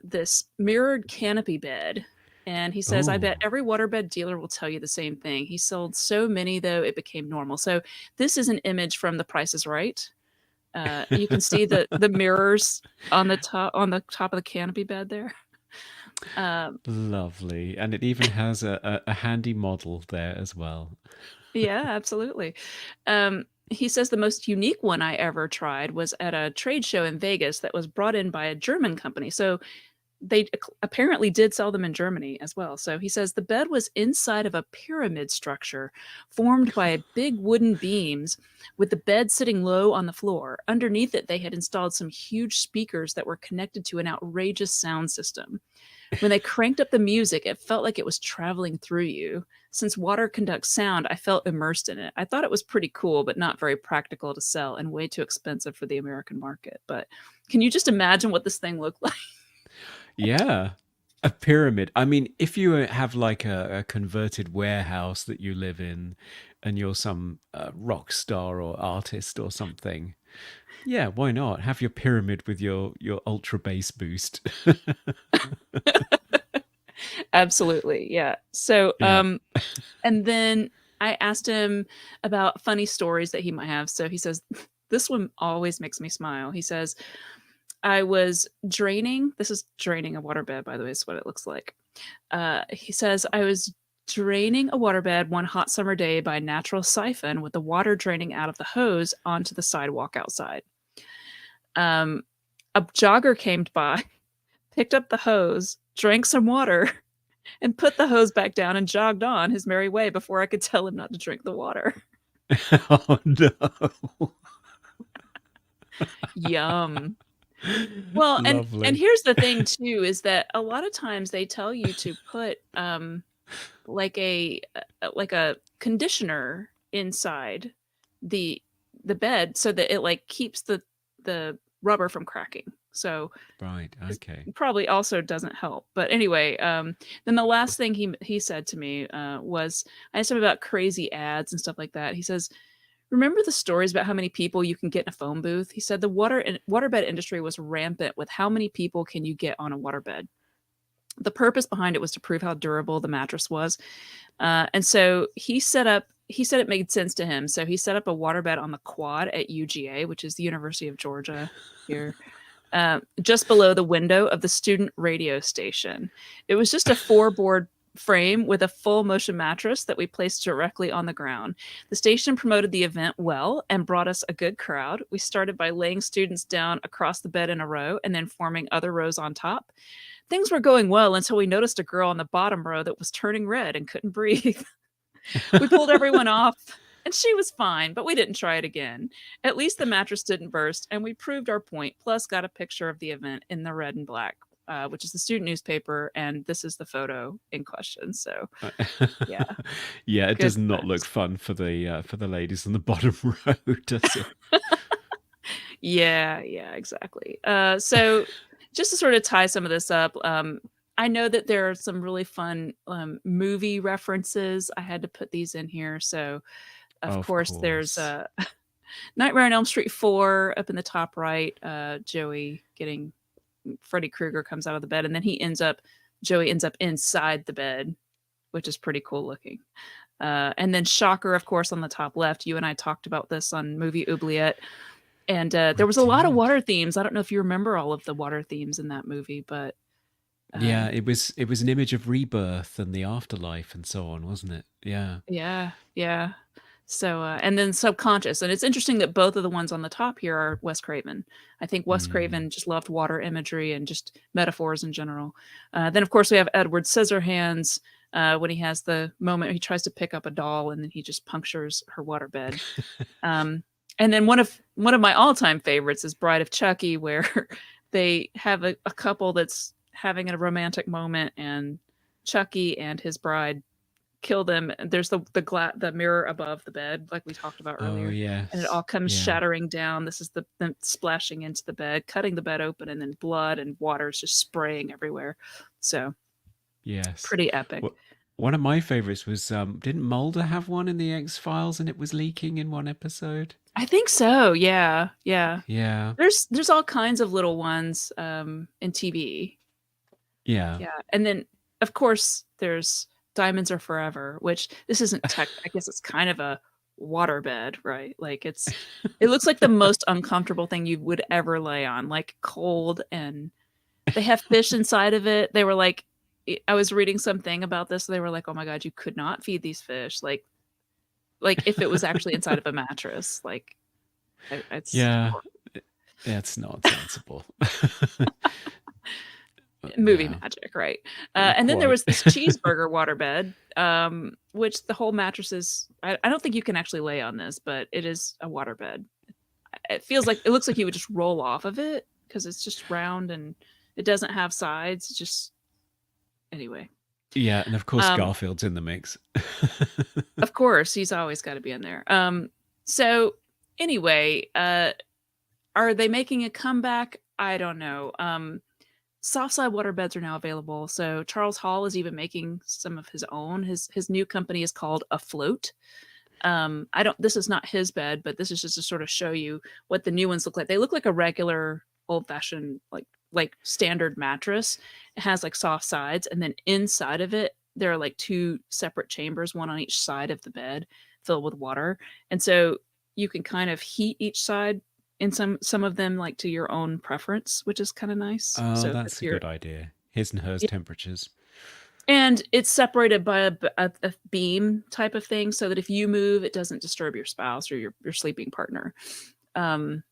this mirrored canopy bed. And he says, I bet Oh. every waterbed dealer will tell you the same thing. He sold so many, though, it became normal. So this is an image from The Price is Right. You can see the mirrors on the top of the canopy bed there. Um, Lovely. And it even has a handy model there as well. Yeah, absolutely. He says the most unique one I ever tried was at a trade show in Vegas that was brought in by a German company. So they apparently did sell them in Germany as well. So he says the bed was inside of a pyramid structure formed by big wooden beams with the bed sitting low on the floor. Underneath it, they had installed some huge speakers that were connected to an outrageous sound system. When they cranked up the music, it felt like it was traveling through you. Since water conducts sound, I felt immersed in it. I thought it was pretty cool, but not very practical to sell and way too expensive for the American market. But can you just imagine what this thing looked like? Yeah. A pyramid. I mean, if you have like a converted warehouse that you live in and you're some rock star or artist or something, yeah, why not? Have your pyramid with your ultra bass boost. Absolutely. Yeah. So, Yeah. and then I asked him about funny stories that he might have. So he says, this one always makes me smile. He says, I was draining, this is draining a waterbed, by the way, is what it looks like. He says, I was draining a waterbed one hot summer day by a natural siphon with the water draining out of the hose onto the sidewalk outside. Um, a jogger came by, picked up the hose, drank some water, and put the hose back down and jogged on his merry way before I could tell him not to drink the water. Oh no. Yum. Well, and Lovely. here's the thing too is that a lot of times they tell you to put like like a conditioner inside the the bed so that it like keeps the rubber from cracking. So Right. this Okay. probably also doesn't help. But anyway, then the last thing he said to me was I asked him about crazy ads and stuff like that. He says, "Remember the stories about how many people you can get in a phone booth?" He said the waterbed industry was rampant with how many people can you get on a waterbed. The purpose behind it was to prove how durable the mattress was. And so he said it made sense to him. So he set up a waterbed on the quad at UGA, which is the University of Georgia here, just below the window of the student radio station. It was just a four-board frame with a full motion mattress that we placed directly on the ground. The station promoted the event well and brought us a good crowd. We started by laying students down across the bed in a row and then forming other rows on top. Things were going well until we noticed a girl on the bottom row that was turning red and couldn't breathe. We pulled everyone off, and she was fine, but we didn't try it again. At least the mattress didn't burst, and we proved our point, plus got a picture of the event in the red and black, which is the student newspaper, and this is the photo in question. So, yeah, Yeah, it good does not look times. fun for the ladies on the bottom row, does it? Yeah, yeah, exactly. So just to sort of tie some of this up, I know that there are some really fun movie references. I had to put these in here. So, of Of course, there's course. Nightmare on Elm Street 4 up in the top right. Joey getting Freddy Krueger comes out of the bed, and then Joey ends up inside the bed, which is pretty cool looking. And then Shocker, of course, on the top left. You and I talked about this on Movie Oubliette. And there We was a lot of did. water themes. I don't know if you remember all of the water themes in that movie, but Yeah, um, it was an image of rebirth and the afterlife and so on, wasn't it? Yeah. yeah, yeah. So, and then Subconscious. And it's interesting that both of the ones on the top here are Wes Craven. I think Wes Mm. Craven just loved water imagery and just metaphors in general. Then, of course, we have Edward Scissorhands when he has the moment he tries to pick up a doll and then he just punctures her waterbed. Um, and then one of my all-time favorites is Bride of Chucky, where they have a couple that's having a romantic moment, and Chucky and his bride kill them. There's the mirror above the bed, like we talked about Oh, earlier, and it yes. all comes Yeah. shattering down. This is them splashing into the bed, cutting the bed open, and then blood and water is just spraying everywhere. So Yes. pretty epic. Wh- One of my favorites was didn't Mulder have one in the X-Files and it was leaking in one episode? I think so. Yeah, yeah. Yeah. There's all kinds of little ones in TV. Yeah. Yeah, and then, of course, there's Diamonds Are Forever, which this isn't tech I guess it's kind of a waterbed, right? Like, it looks like the most uncomfortable thing you would ever lay on, like, cold, and they have fish inside of it. They were like I was reading something about this, they were like, "Oh my god, you could not feed these fish," like, if it was actually inside of a mattress, like, it's Yeah. hor That's not sensible. movie Yeah, magic, right? And then there quite. was this cheeseburger waterbed, which the whole mattress is. I don't think you can actually lay on this, but it is a waterbed. It looks like you would just roll off of it because it's just round and it doesn't have sides. It's just anyway. Yeah, and of course Um, Garfield's in the mix. of course, he's always got to be in there. So anyway, are they making a comeback? I don't know. Soft side water beds are now available. So Charles Hall is even making some of his own. His new company is called Afloat. I don't This is not his bed, but this is just to sort of show you what the new ones look like. They look like a regular old-fashioned like standard mattress. It has like soft sides, and then inside of it there are like two separate chambers, one on each side of the bed, filled with water. And so you can kind of heat each side in some of them like to your own preference, which is kind of nice. Oh, So if that's a you're good idea. His and hers yeah, temperatures. and it's separated by a beam type of thing so that if you move, it doesn't disturb your spouse or your sleeping partner. Um,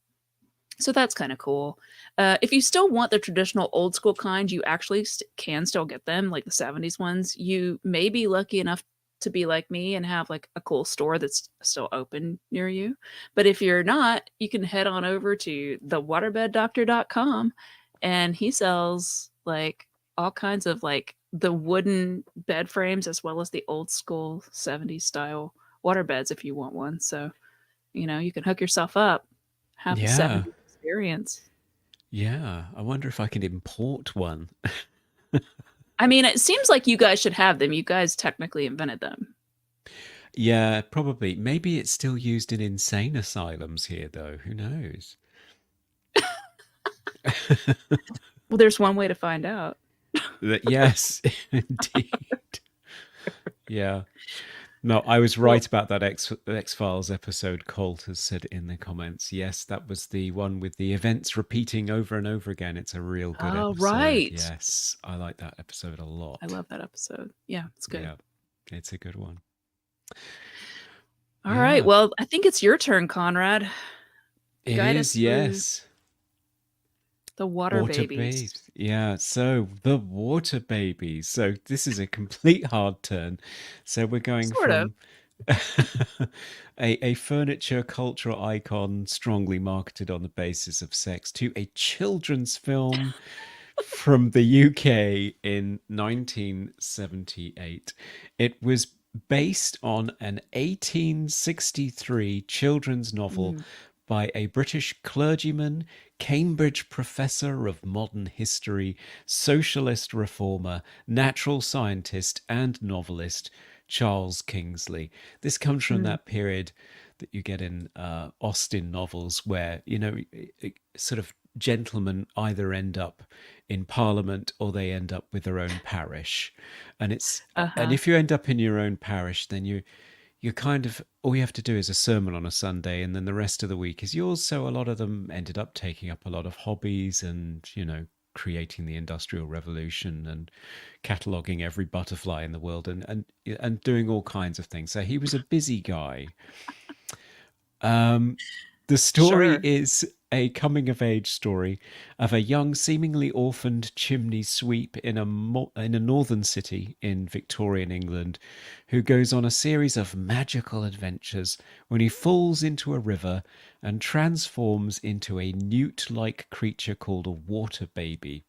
so that's kind of cool. If you still want the traditional old school kind, you actually can still get them, like the 70s ones. You may be lucky enough to be like me and have like a cool store that's still open near you. But if you're not, you can head on over to thewaterbeddoctor.com and he sells like all kinds of like the wooden bed frames as well as the old school 70s style water beds if you want one. So, you can hook yourself up, have the Yeah, 70s experience. yeah. I wonder if I can import one. I mean, it seems like you guys should have them. You guys technically invented them. Yeah, probably. Maybe it's still used in insane asylums here, though. Who knows? Well, there's one way to find out. Yes, indeed. Yeah. No, I was Well, right about that X-Files episode. Colt has said in the comments. Yes, that was the one with the events repeating over and over again. It's a real good oh, episode. right. Yes, I like that episode a I lot. love that episode. Yeah, it's good. Yeah, it's a good one. All right. Yeah, Well, I think it's your turn, Conrad. it Guide is. us through Yes. the water Water babies. babes. Yeah, so the water babies. So this is a complete hard turn. So we're going Sort of. from a furniture cultural icon strongly marketed on the basis of sex to a children's film from the UK in 1978. It was based on an 1863 children's novel Mm, by a British clergyman, Cambridge professor of modern history, socialist reformer, natural scientist, and novelist, Charles Kingsley. This comes from mm. that period that you get in Austen novels where, sort of gentlemen either end up in parliament or they end up with their own parish. And Uh-huh. if you end up in your own parish, then you kind of all you have to do is a sermon on a Sunday, and then the rest of the week is yours. So a lot of them ended up taking up a lot of hobbies and, creating the Industrial Revolution and cataloging every butterfly in the world and doing all kinds of things. So he was a busy guy. Um, the story Sure. is a coming of age story of a young, seemingly orphaned chimney sweep in a northern city in Victorian England who goes on a series of magical adventures when he falls into a river and transforms into a newt like creature called a water baby.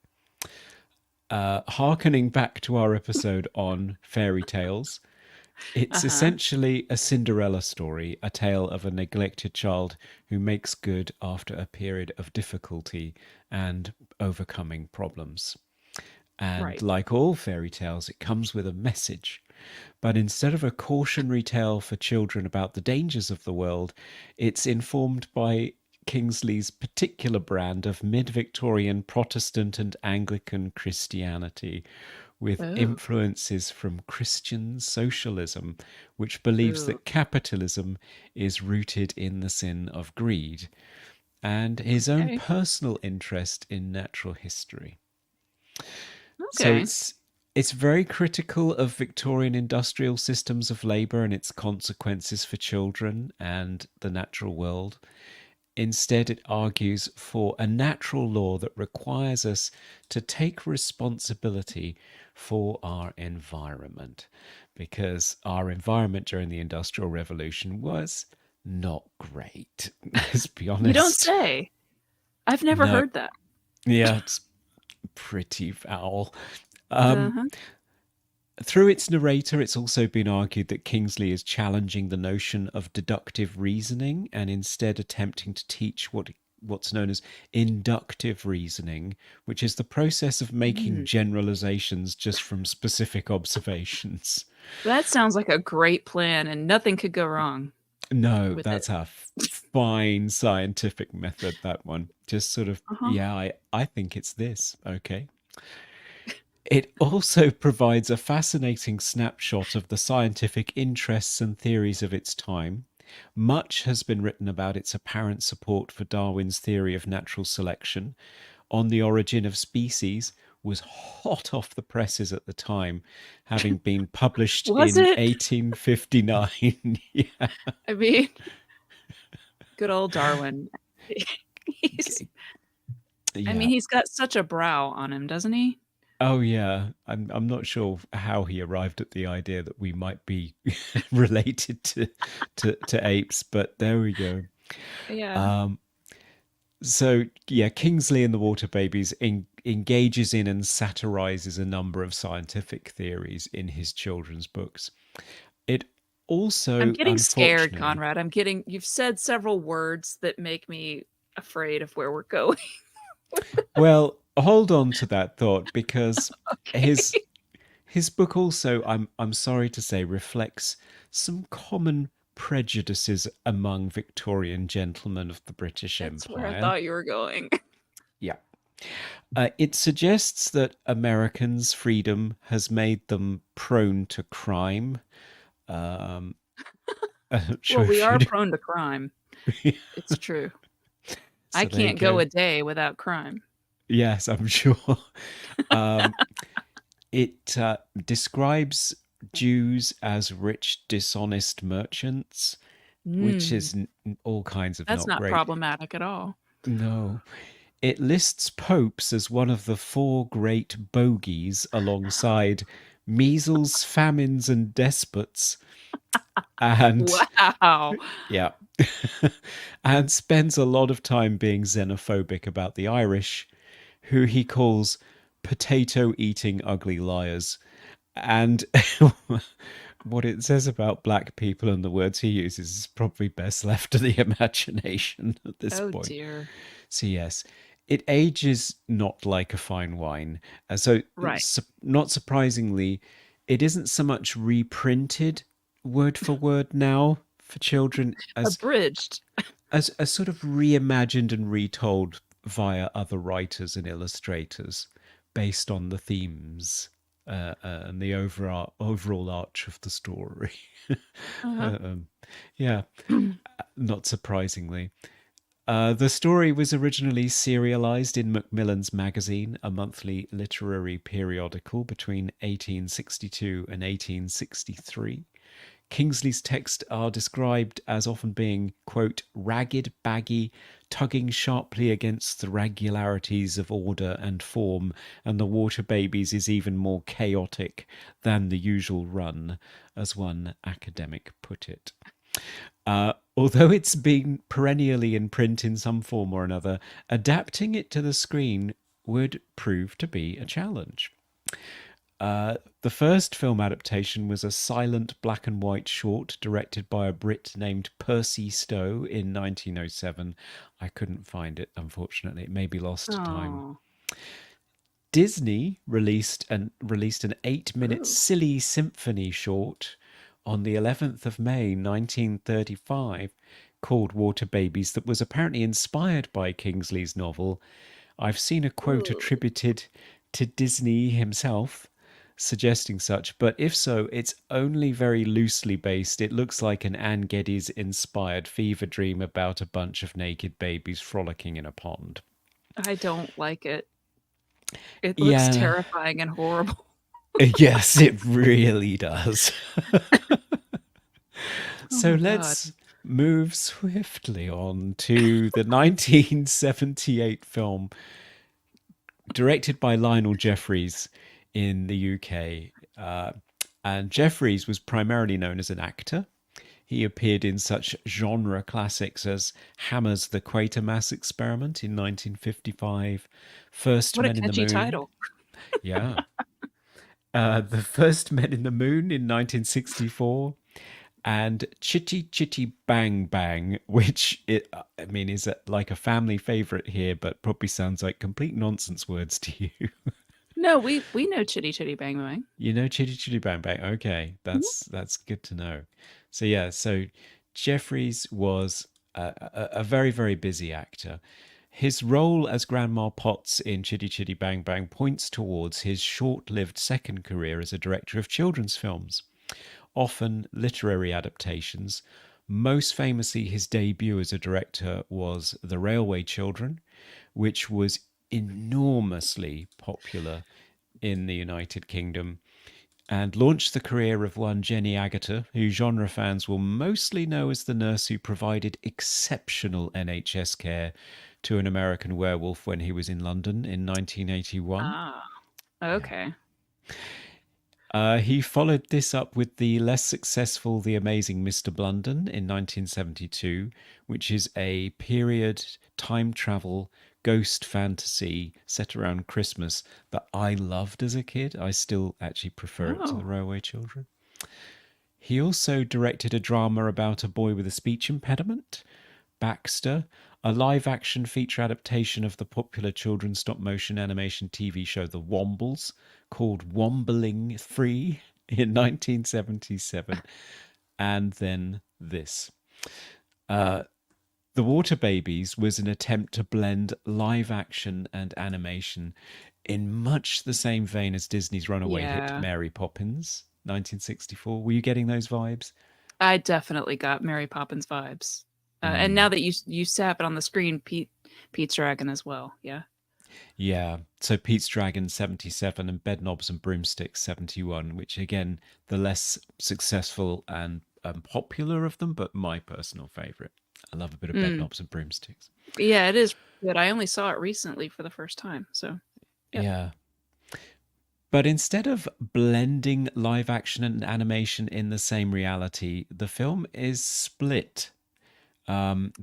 Harkening back to our episode on fairy tales, it's Uh-huh. essentially a Cinderella story, a tale of a neglected child who makes good after a period of difficulty and overcoming problems. And Right. like all fairy tales, it comes with a message. But instead of a cautionary tale for children about the dangers of the world, it's informed by Kingsley's particular brand of mid Victorian Protestant and Anglican Christianity, with Oh. influences from Christian socialism, which believes Ooh. that capitalism is rooted in the sin of greed, and his own Okay. personal interest in natural history. So Okay. it's very critical of Victorian industrial systems of labor and its consequences for children and the natural world. Instead, it argues for a natural law that requires us to take responsibility for our environment, because our environment during the Industrial Revolution was not great. Let's be You don't honest. say. I've never No, heard that. yeah, it's pretty foul. Um, Uh-huh. Through its narrator, it's also been argued that Kingsley is challenging the notion of deductive reasoning and instead attempting to teach what's known as inductive reasoning, which is the process of making Mm. generalizations just from specific observations. That sounds like a great plan, and nothing could go wrong No, with it. that's a fine scientific method, that one. Just sort of, Uh-huh. yeah, I think it's this. Okay. It also provides a fascinating snapshot of the scientific interests and theories of its time. Much has been written about its apparent support for Darwin's theory of natural selection. On the Origin of Species was hot off the presses at the time, having been published Was in it? 1859. Yeah. I mean, good old Darwin. He's I mean, Yeah. he's got such a brow on him, doesn't he? Oh yeah, I'm not sure how he arrived at the idea that we might be related to apes, but there we go. Yeah. Um, so yeah, Kingsley and the Water Babies engages in and satirizes a number of scientific theories in his children's books. It I'm also, getting scared, unfortunately, Conrad. You've said several words that make me afraid of where we're going. well, hold on to that thought because his Okay. his book also, I'm sorry to say, reflects some common prejudices among Victorian gentlemen of the British That's where I Empire. thought you were going. Yeah. It suggests that Americans' freedom has made them prone to crime. Um, I'm not sure Well, we if are you prone to crime. know. It's true. I So there you can't go go. a day without crime. Yes, I'm sure. Um, it describes Jews as rich, dishonest merchants, which Mm, is all kinds of that's not not great. problematic at all. No. It lists popes as one of the four great bogies alongside measles, famines, and despots. And Wow. yeah, and spends a lot of time being xenophobic about the Irish, who he calls potato eating ugly liars. And what it says about black people and the words he uses is probably best left to the imagination at this Oh point. dear. So, yes, it ages not like a fine wine. So, Right. not surprisingly, it isn't so much reprinted word for word now for children Abridged. as sort of reimagined and retold via other writers and illustrators based on the themes and the overall arch of the story. Uh-huh. um, yeah, not surprisingly. The story was originally serialized in Macmillan's Magazine, a monthly literary periodical between 1862 and 1863. Kingsley's texts are described as often being, quote, ragged, baggy, tugging sharply against the regularities of order and form, and the Water Babies is even more chaotic than the usual run, as one academic put it. Although it's been perennially in print in some form or another, adapting it to the screen would prove to be a challenge. The first film adaptation was a silent black and white short directed by a Brit named Percy Stowe in 1907. I couldn't find it, unfortunately. It may be lost to time. Oh. Disney released an 8-minute Ooh. silly symphony short on the 11th of May 1935 called Water Babies that was apparently inspired by Kingsley's novel. I've seen a quote Ooh. attributed to Disney himself suggesting such, but if so, it's only very loosely based. It looks like an Anne Geddes inspired fever dream about a bunch of naked babies frolicking in a pond. I don't like it. It looks Yeah, terrifying and horrible. yes, it really does. Oh So my god. move swiftly on to the 1978 film directed by Lionel Jeffries in the UK. And Jeffries was primarily known as an actor. He appeared in such genre classics as Hammer's The Quatermass Experiment in 1955, First What a Men in the catchy Moon. title. Yeah. The First Men in the Moon in 1964, and Chitty Chitty Bang Bang, which I mean is like a family favorite here, but probably sounds like complete nonsense words to you. No, we know Chitty Chitty Bang Bang. You know Chitty Chitty Bang Bang. Okay, Mhm. that's good to know. So yeah, so Jeffries was a very very busy actor. His role as Grandma Potts in Chitty Chitty Bang Bang points towards his short-lived second career as a director of children's films, often literary adaptations. Most famously, his debut as a director was The Railway Children, which was enormously popular in the United Kingdom and launched the career of one Jenny Agutter, who genre fans will mostly know as the nurse who provided exceptional NHS care to an American werewolf when he was in London in 1981. Ah, Yeah. okay. He followed this up with the less successful The Amazing Mr. Blunden in 1972, which is a period time travel ghost fantasy set around Christmas that I loved as a kid. I still actually prefer it to The Oh, Railway Children. He also directed a drama about a boy with a speech impediment, Baxter, a live action feature adaptation of the popular children's stop motion animation TV show The Wombles called Wombling Free in 1977, and then this. Uh, the Water Babies was an attempt to blend live action and animation in much the same vein as Disney's runaway hit yeah. Mary Poppins, 1964. Were you getting those vibes? I definitely got Mary Poppins vibes. And now Mm. that you sap it on the screen, Pete's Dragon as well. Yeah. Yeah. So Pete's Dragon 77 and Bedknobs and Broomsticks 71, which again, the less successful and popular of them, but my personal favorite. I love a bit of Mm. Bedknobs and Broomsticks. Yeah, it is good. I only saw it recently for the first time. So, yep. Yeah. But instead of blending live action and animation in the same reality, the film is split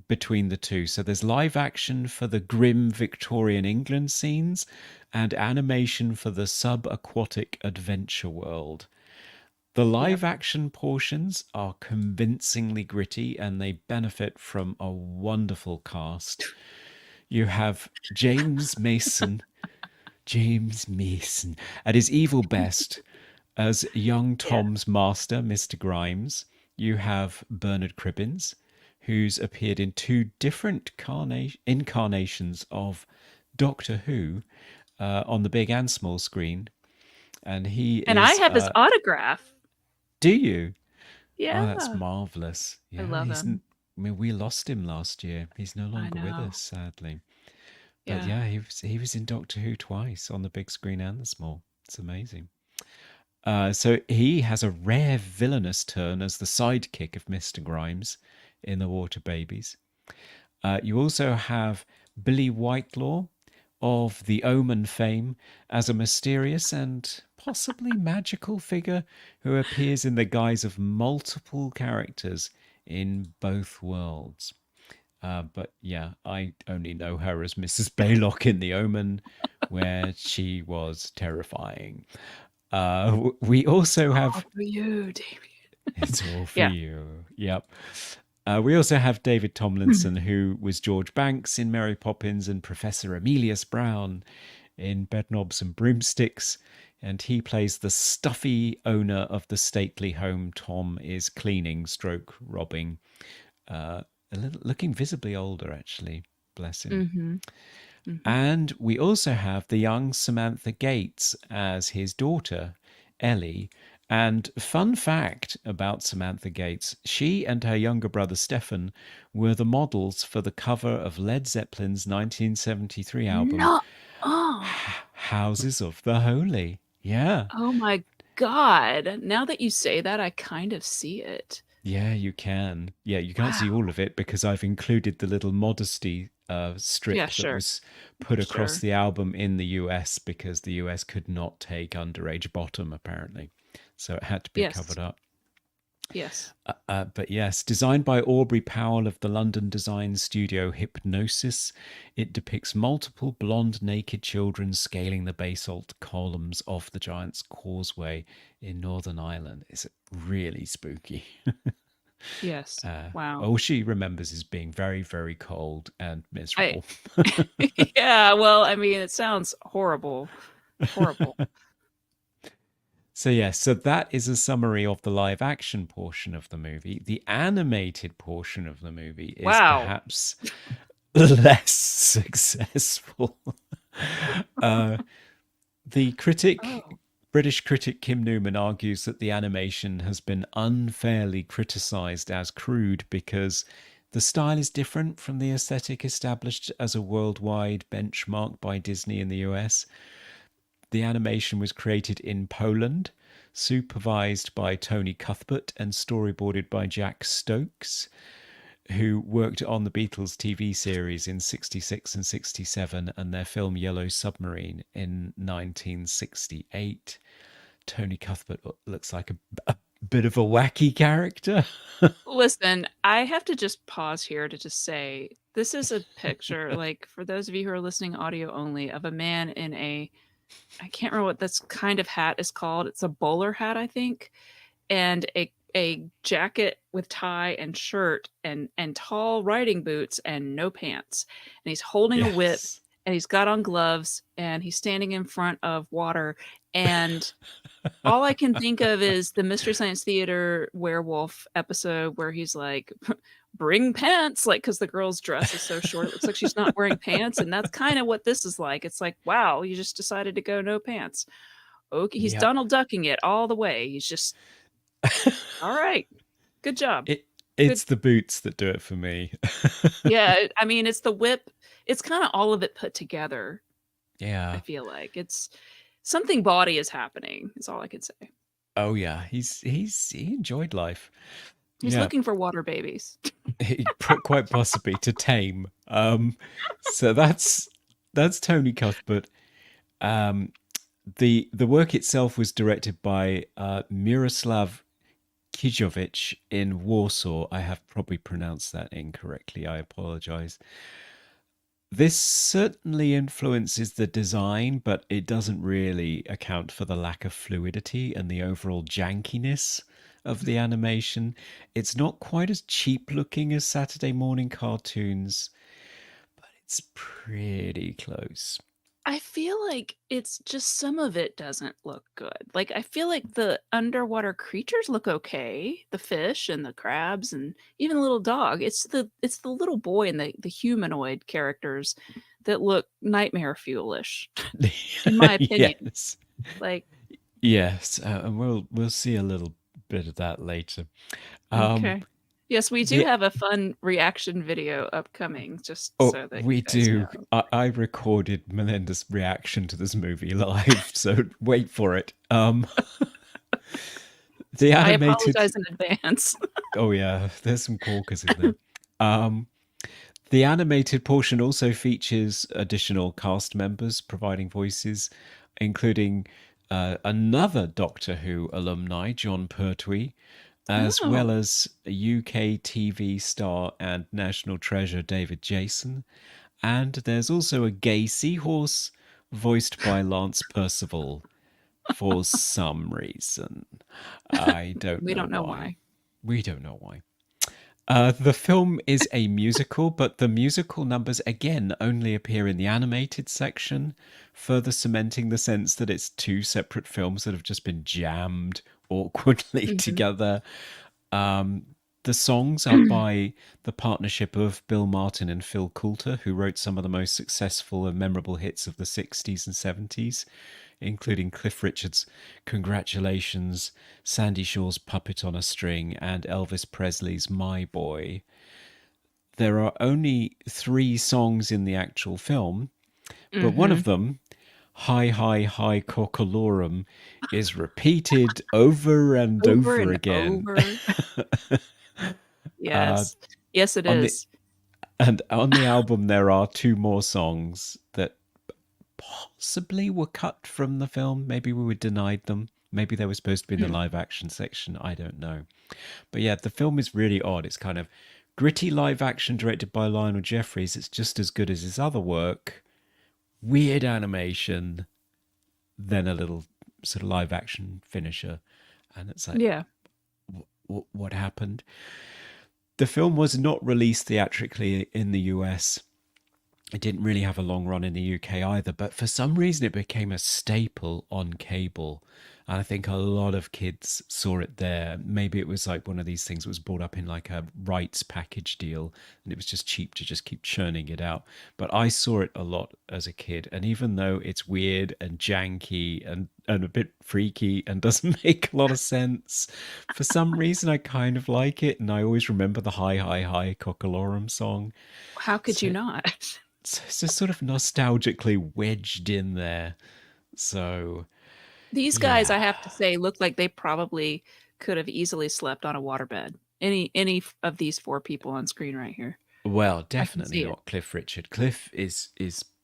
between the two. So there's live action for the grim Victorian England scenes and animation for the sub-aquatic adventure world. The Yep. live action portions are convincingly gritty and they benefit from a wonderful cast. You have James Mason, at his evil best as young Yeah. Tom's master, Mr. Grimes. You have Bernard Cribbins, who's appeared in two different incarnations of Doctor Who on the big and small screen. And he And I is, have his autograph. do you? Oh, that's Yeah. marvelous. I Yeah, love him. I mean, we lost him last year. He's no I longer with know. us, sadly. But Yeah. yeah, he was in Doctor Who twice on the big screen and the small. It's amazing. So he has a rare villainous turn as the sidekick of Mr. Grimes in The Water Babies. You also have Billy Whitelaw of the Omen fame as a mysterious and possibly magical figure who appears in the guise of multiple characters in both worlds. But yeah, I only know her as Mrs. Baylock in The Omen, where she was terrifying. We also All have for you, David. It's all for Yeah. you. Yep. We also have David Tomlinson, who was George Banks in Mary Poppins and Professor Emilius Brown in Bedknobs and Broomsticks. And he plays the stuffy owner of the stately home Tom is cleaning, stroke robbing. Looking visibly older, actually. Bless him. Mm-hmm. Mm-hmm. And we also have the young Samantha Gates as his daughter, Ellie. And fun fact about Samantha Gates, she and her younger brother Stefan were the models for the cover of Led Zeppelin's 1973 album, No. Oh. Houses of the Holy. Yeah. Oh my God. Now that you say that, I kind of see it. Yeah, you can. Yeah, you can't see all Wow. of it because I've included the little modesty Yeah, strip that sure. was put across Sure. the album in the US because the US could not take underage bottom, apparently. So it had to be Yes. covered up. Yes. But yes, designed by Aubrey Powell of the London design studio Hypnosis, it depicts multiple blonde naked children scaling the basalt columns of the Giant's Causeway in Northern Ireland. It's really spooky. Yes. Wow. All she remembers is being very, very cold and I miserable. yeah, well, I mean, it sounds horrible. Horrible. So, yes, so that is a summary of the live action portion of the movie. The animated portion of the movie is Wow. perhaps less successful. uh, the critic, Oh. British critic Kim Newman, argues that the animation has been unfairly criticised as crude because the style is different from the aesthetic established as a worldwide benchmark by Disney in the US. The animation was created in Poland, supervised by Tony Cuthbert and storyboarded by Jack Stokes, who worked on the Beatles TV series in 66 and 67 and their film Yellow Submarine in 1968. Tony Cuthbert looks like a bit of a wacky character. Listen, I have to just pause here to just say this is a picture, like for those of you who are listening audio only, of a man in a I can't remember what this kind of hat is called. It's a bowler hat, I think, and a jacket with tie and shirt and tall riding boots and no pants. And he's holding a whip Yes. and he's got on gloves and he's standing in front of water and all I can think of is the Mystery Science Theater werewolf episode where he's like, "Bring pants," like because the girl's dress is so short, it looks like she's not wearing pants, and that's kind of what this is like. It's like, wow, you just decided to go no pants. Okay, he's Yep. Donald Ducking it all the way. He's just, all right, good job, it good. it's the boots that do it for me. Yeah, I mean, it's the whip. It's kind of all of it put together. I Yeah. feel like it's something bawdy is happening. Is all I could say. Oh yeah, he enjoyed life. He's Yeah, looking for water babies. quite possibly to tame. So that's Tony Cuthbert. Um, the work itself was directed by Miroslav Kijovic in Warsaw. I have probably pronounced that incorrectly. I apologize. This certainly influences the design, but it doesn't really account for the lack of fluidity and the overall jankiness of the animation. It's not quite as cheap looking as Saturday morning cartoons, but it's pretty close. I feel like it's just some of it doesn't look good. Like, I feel like the underwater creatures look okay, the fish and the crabs and even the little dog. It's the little boy and the humanoid characters that look nightmare fuelish, in my opinion. Yes. Like, Yes, and we'll see a little bit of that later. Um, okay. Yes, we do the have a fun reaction video upcoming, just Oh, so that you we guys do. know. I recorded Melinda's reaction to this movie live, so wait for it. The I animated. apologize in advance. Oh yeah, there's some corkers in there. Um, the animated portion also features additional cast members providing voices, including another Doctor Who alumni, John Pertwee, as Oh. well as UK TV star and national treasure David Jason. And there's also a gay seahorse voiced by Lance Percival for some reason. I don't We know don't know why. why. We don't know why. The film is a musical, but the musical numbers again only appear in the animated section, further cementing the sense that it's two separate films that have just been jammed awkwardly Mhm. together. Um, the songs are by the partnership of Bill Martin and Phil Coulter, who wrote some of the most successful and memorable hits of the 60s and 70s, including Cliff Richard's Congratulations, Sandy Shaw's Puppet on a String, and Elvis Presley's My Boy. There are only three songs in the actual film, but one of Mhm. them, "Hi, hi, hi, cockalorum" is repeated over and Over over and again. over. uh, Yes. Yes, it on the is. and on the album, there are two more songs that possibly were cut from the film. Maybe we were denied them. Maybe they were supposed to be in the Hmm. live action section. I don't know. But yeah, the film is really odd. It's kind of gritty live action directed by Lionel Jeffries. It's just as good as his other work. Weird animation, then a little sort of live action finisher. And it's like, Yeah. what happened? The film was not released theatrically in the US. It didn't really have a long run in the UK either, but for some reason it became a staple on cable. And I think a lot of kids saw it there. Maybe it was like one of these things that was brought up in like a rights package deal and it was just cheap to just keep churning it out. But I saw it a lot as a kid. And even though it's weird and janky and a bit freaky and doesn't make a lot of sense, for some reason I kind of like it. And I always remember the Hi Hi Hi Cockalorum song. How could you So not? so it's just sort of nostalgically wedged in there. So, These guys, yeah. I have to say, look like they probably could have easily slept on a waterbed. Of these 4 people on screen right here. Well, I can definitely see it. not Cliff Richard. Cliff is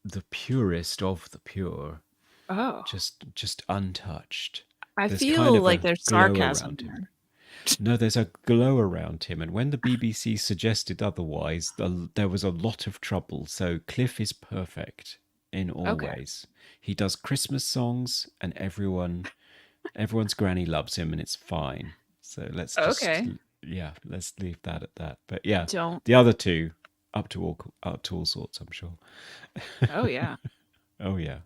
the purest of the pure, Oh, just untouched. I There's kind feel of like a there's glow sarcasm around him. there. No, there's a glow around him, and when the BBC suggested otherwise, there was a lot of trouble. So Cliff is perfect in all Okay. ways. He does Christmas songs, and everyone's granny loves him, and it's fine. So Okay. let's leave that at that. But yeah, Don't. the other two up to all sorts, I'm sure. Oh, yeah. Oh yeah.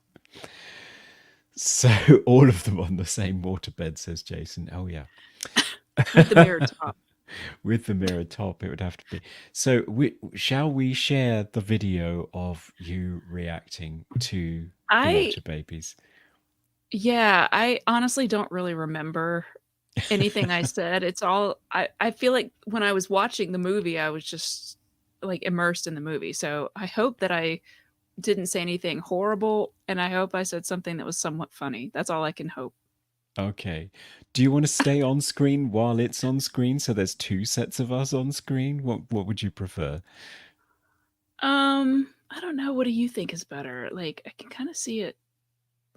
So all of them on the same waterbed, says Jason. Oh yeah. With the mirror top. With the mirror top, it would have to be. So shall we share the video of you reacting to the I water babies? Yeah, I honestly don't really remember anything I said. It's all I feel like when I was watching the movie, I was just, like, immersed in the movie. So, I hope that I didn't say anything horrible, and I hope I said something that was somewhat funny. That's all I can hope. Okay. Do you want to stay on screen while it's on screen so there's two sets of us on screen? What would you prefer? I don't know, what do you think is better? Like, I can kinda see it,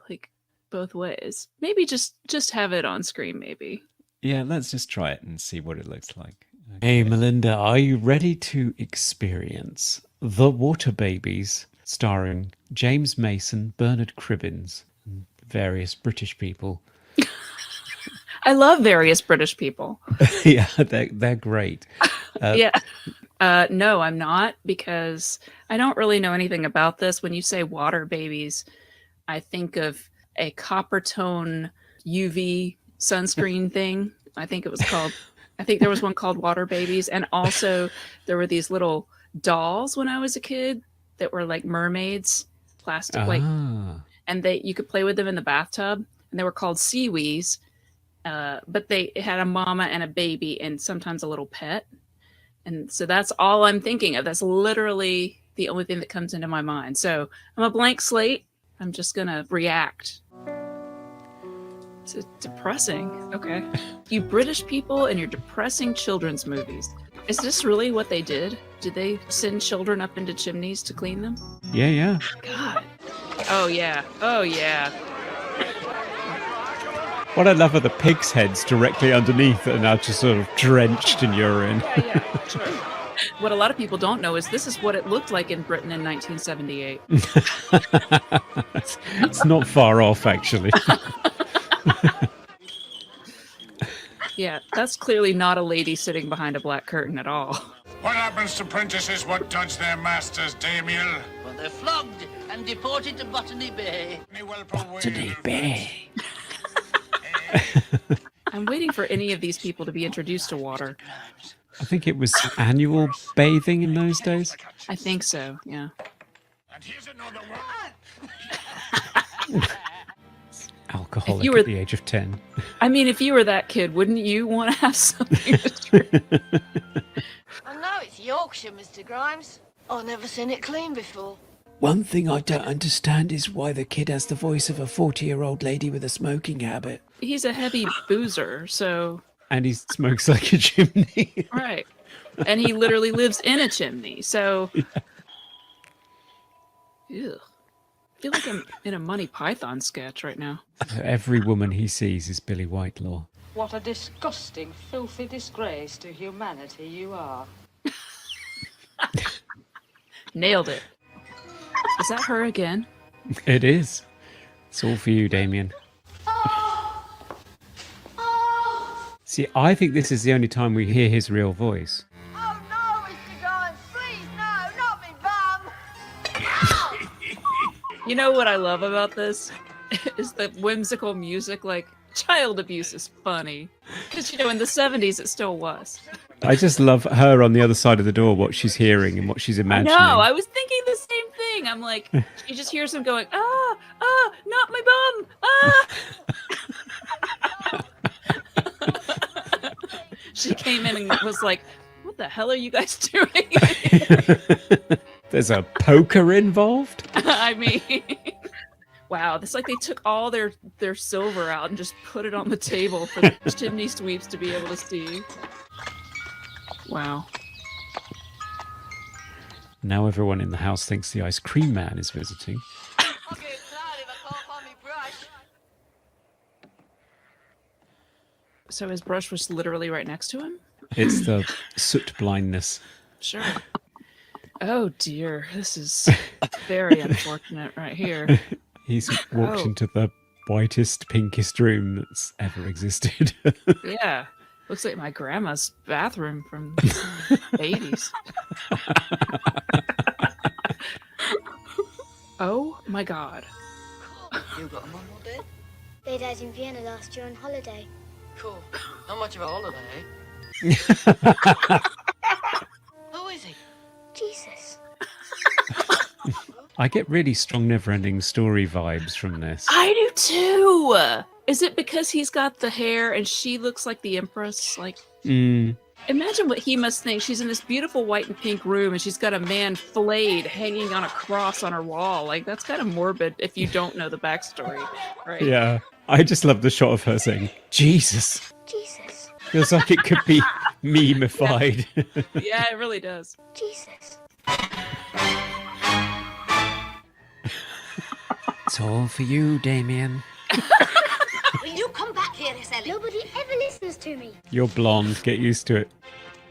like, both ways. Maybe just have it on screen, maybe. Yeah, let's just try it and see what it looks like. Hey, Okay. Melinda, are you ready to experience The Water Babies, starring James Mason, Bernard Cribbins, and various British people? I love various British people. Yeah, they're great. Yeah. No, I'm not, because I don't really know anything about this. When you say water babies, I think of a copper tone UV sunscreen thing. I think there was one called Water Babies. And also, there were these little dolls when I was a kid that were like mermaids, plastic, like, Ah, and you could play with them in the bathtub. And they were called Seawees. But they had a mama and a baby, and sometimes a little pet. And so that's all I'm thinking of. That's literally the only thing that comes into my mind. So I'm a blank slate. I'm just going to react. It's depressing. Okay. You British people and your depressing children's movies. Is this really what they did? Did they send children up into chimneys to clean them? yeah. God. Oh, yeah. Oh, yeah. What I love are the pigs' heads directly underneath and now just sort of drenched in urine. Yeah, sure. What a lot of people don't know is this is what it looked like in Britain in 1978. It's not far off, actually. Yeah, that's clearly not a lady sitting behind a black curtain at all. What happens to prentices what touch their masters, Damiel? Well, they're flogged and deported to Botany Bay. Botany Bay. I'm waiting for any of these people to be introduced to water. I think it was annual bathing in those days. I think so, yeah. And here's another one. Alcoholic you were- at the age of 10. I mean, if you were that kid, wouldn't you want to have something to drink? I know it's Yorkshire, Mr. Grimes. I've never seen it clean before. One thing I don't understand is why the kid has the voice of a 40-year-old lady with a smoking habit. He's a heavy boozer, so And he smokes like a chimney. right. And he literally lives in a chimney, so Ew. I feel like I'm in a Monty Python sketch right now. Every woman he sees is Billy Whitelaw. What a disgusting, filthy disgrace to humanity you are. Nailed it. Is that her again? It is. It's all for you, Damien. See, I think this is the only time we hear his real voice. Oh no, Mr. Guns, please no, not me bum. You know what I love about this? Is the whimsical music, like, child abuse is funny. Because, you know, in the 70s it still was. I just love her on the other side of the door, what she's hearing and what she's imagining. No, I was thinking the same thing. I'm like, she just hears him going, not my bum, She came in and was like, what the hell are you guys doing? There's a poker involved? I mean, wow, it's like they took all their silver out and just put it on the table for the chimney sweeps to be able to see. Wow. Now everyone in the house thinks the ice cream man is visiting. I'll get cloud if I can't find me brush. So his brush was literally right next to him? It's the soot blindness. Sure. Oh dear, this is very unfortunate right here. He's walked Oh. into the whitest, pinkest room that's ever existed. Yeah. Looks like my grandma's bathroom from the 80s. Oh my god. You got a mum or dad? They died in Vienna last year on holiday. Cool. Not much of a holiday, Who is he? Jesus. I get really strong Neverending Story vibes from this. I do too! Is it because he's got the hair and she looks like the Empress? Like, imagine what he must think. She's in this beautiful white and pink room and she's got a man flayed hanging on a cross on her wall. Like, that's kind of morbid if you don't know the backstory, right? Yeah. I just love the shot of her saying, Jesus. Jesus. Feels like it could be meme-ified. Yeah, it really does. Jesus. It's all for you, Damien. Will you come back here, Ellie? Nobody ever listens to me. You're blonde. Get used to it.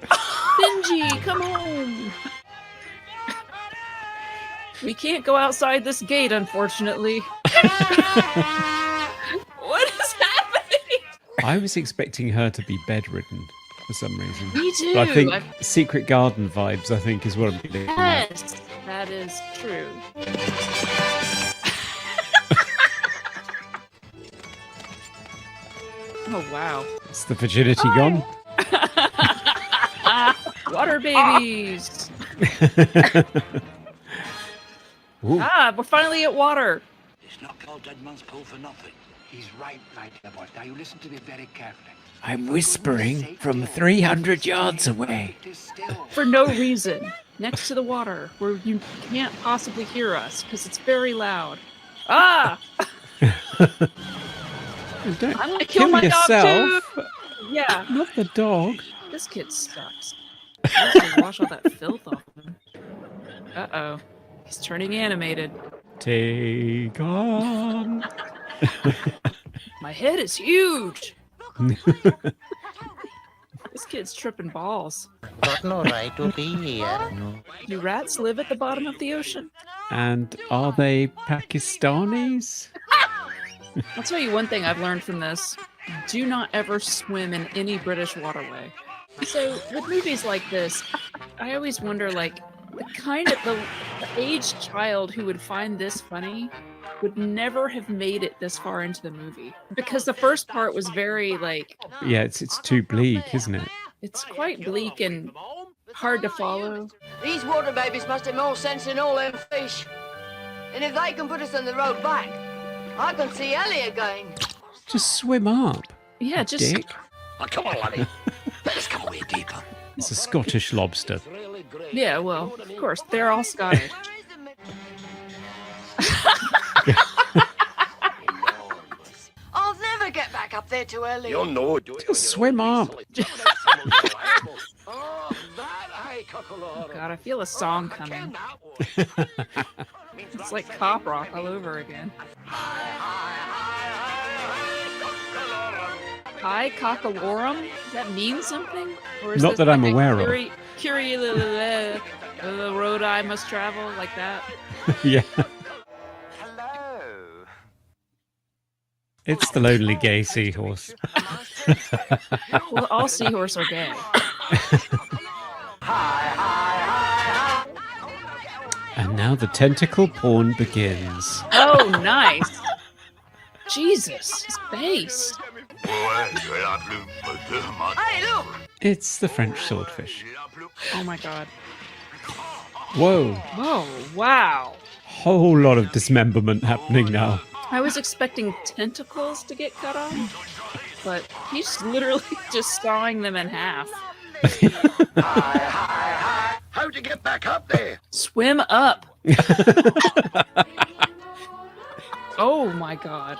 Benji, come home! We can't go outside this gate, unfortunately. What is happening? I was expecting her to be bedridden for some reason. Me too. But I think Secret Garden vibes, I think, is what I'm getting at. Yes, that is true. Oh, wow. It's the virginity gone. Water babies! Ooh. We're finally at water. It's not called Dead Man's Pool for nothing. He's right, my dear boy. Now you listen to me very carefully. I'm whispering from 300 yards away. It is still. For no reason. Next to the water, where you can't possibly hear us, because it's very loud. Ah! Don't I'm gonna kill my yourself. dog too! Yeah, Not the dog. this kid sucks. I have to wash all that filth off of him. Uh-oh. He's turning animated. Take on. My head is huge! This kid's tripping balls. Got no right to be here. No. Do rats live at the bottom of the ocean? And are they Pakistanis? I'll tell you one thing I've learned from this. Do not ever swim in any British waterway. So with movies like this, I always wonder, like, the aged child who would find this funny would never have made it this far into the movie. Because the first part was very, like, Yeah, it's too bleak, isn't it? it's quite bleak and hard to follow. These water babies must have more sense than all them fish. And if they can put us on the road back, I can see Ellie again. Just swim up. Yeah, just Dick. Oh, come on, laddie. Let's go away deeper. It's a Scottish lobster. yeah. Well, of course, they're all Scottish. I'll never get back up there too early. You'll know. Just swim up. Oh, that I Oh God, I feel a song coming. It's like cop rock all over again. Hi, cockalorum? Does that mean something? Or Not this that I'm like a aware of. the road I must travel, like that? Yeah. Hello. It's the lonely gay seahorse. Well, all seahorses are gay. And now the tentacle porn begins. Oh, nice. Jesus, his face. Hey, look! It's the French swordfish. Oh my God. Whoa. Oh, wow. Whole lot of dismemberment happening now. I was expecting tentacles to get cut off, but he's literally just sawing them in half. How'd you get back up there? Swim up. Oh my God.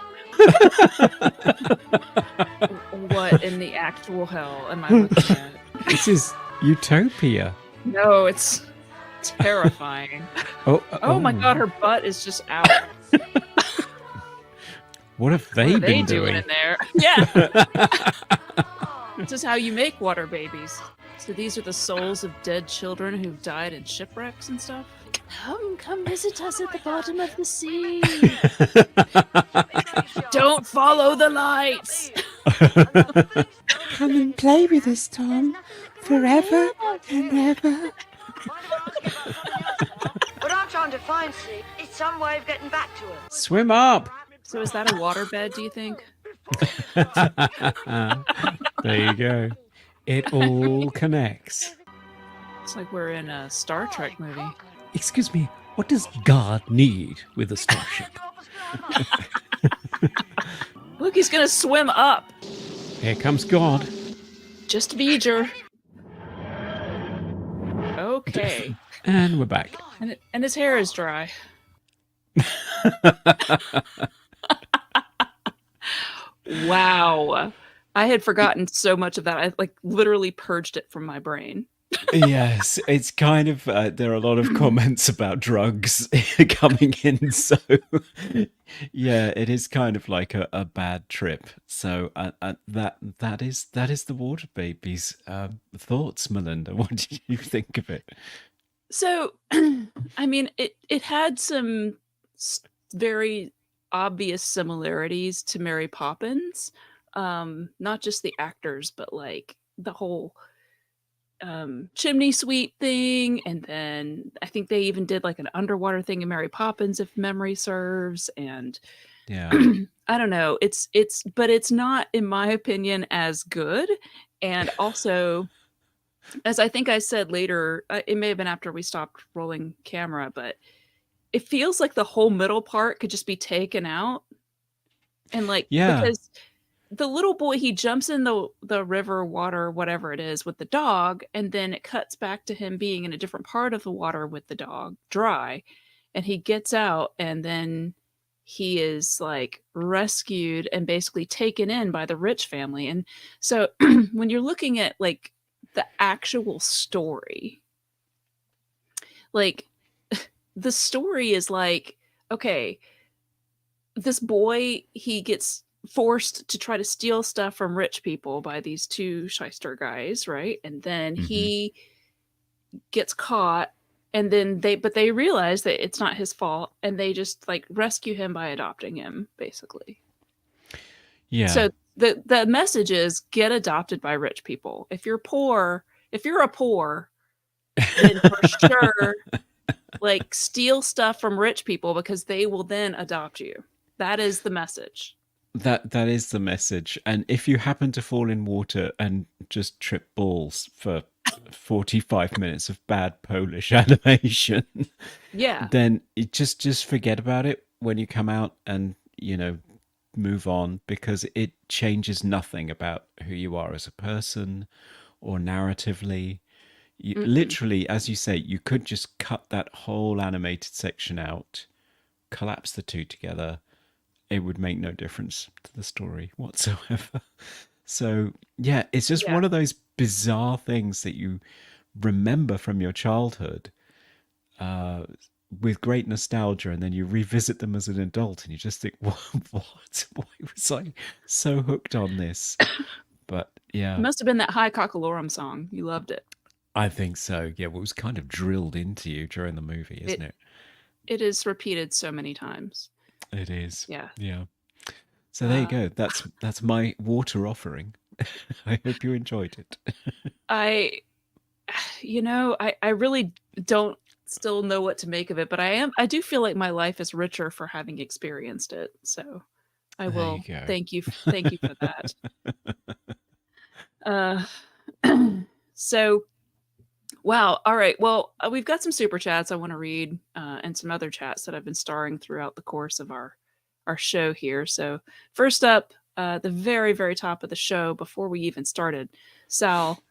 What in the actual hell am I looking at? This is utopia. No, it's terrifying. Oh my God, her butt is just out. What have they What are been they doing doing? in there? Yeah. This is how you make water babies. So these are the souls of dead children who've died in shipwrecks and stuff. Come visit us at the bottom of the sea. Don't follow the lights. Come and play with us, Tom. Forever and ever. What I'm trying to find, see, is some way of getting back to her. Swim up. So is that a waterbed, do you think? There you go. It all connects. It's like we're in a Star Trek movie. Excuse me, what does God need with a starship? Look, he's gonna swim up. Here comes God. Just Beeger. Okay. And we're back. And his hair is dry. Wow. I had forgotten so much of that. I like literally purged it from my brain. Yes, it's kind of there are a lot of comments about drugs coming in, so yeah, it is kind of like a bad trip. So that is the water babies. Thoughts, Melinda? What did you think of it? So, I mean, it had some very obvious similarities to Mary Poppins. Not just the actors, but like the whole chimney sweep thing, and then I think they even did like an underwater thing in Mary Poppins, if memory serves. And Yeah, I don't know, but it's not, in my opinion, as good. And also, as I think I said later, it may have been after we stopped rolling camera, but it feels like the whole middle part could just be taken out. And like, yeah, because the little boy, he jumps in the river water, whatever it is, with the dog, and then it cuts back to him being in a different part of the water with the dog, dry, and he gets out, and then he is like rescued and basically taken in by the rich family. And so when you're looking at like the actual story, like the story is like, okay, this boy, he gets forced to try to steal stuff from rich people by these two shyster guys, right? And then he gets caught, and then they realize that it's not his fault, and they just like rescue him by adopting him, basically. yeah. So the message is, get adopted by rich people. If you're a poor, then for sure, like, steal stuff from rich people, because they will then adopt you. That is the message. That is the message. And if you happen to fall in water and just trip balls for 45 minutes of bad Polish animation, Yeah. then it just forget about it when you come out, and move on, because it changes nothing about who you are as a person or narratively. Literally, as you say, you could just cut that whole animated section out collapse the two together, it would make no difference to the story whatsoever. So, yeah, it's just Yeah. one of those bizarre things that you remember from your childhood uh, with great nostalgia, and then you revisit them as an adult and you just think, what? Why was I so hooked on this? But It yeah, must have been that High Cockalorum song. You loved it. I think so. Yeah, well, it was kind of drilled into you during the movie, isn't It it? it is repeated so many times. It is. Yeah. Yeah. So there you Uh, go. That's my water offering. I hope you enjoyed it. I I really don't still know what to make of it, but I do feel like my life is richer for having experienced it. So I There you will go. thank you for that. Uh so wow. All right. Well, we've got some super chats I want to read, and some other chats that I've been starring throughout the course of our show here. So first up, the very very top of the show, before we even started, Sal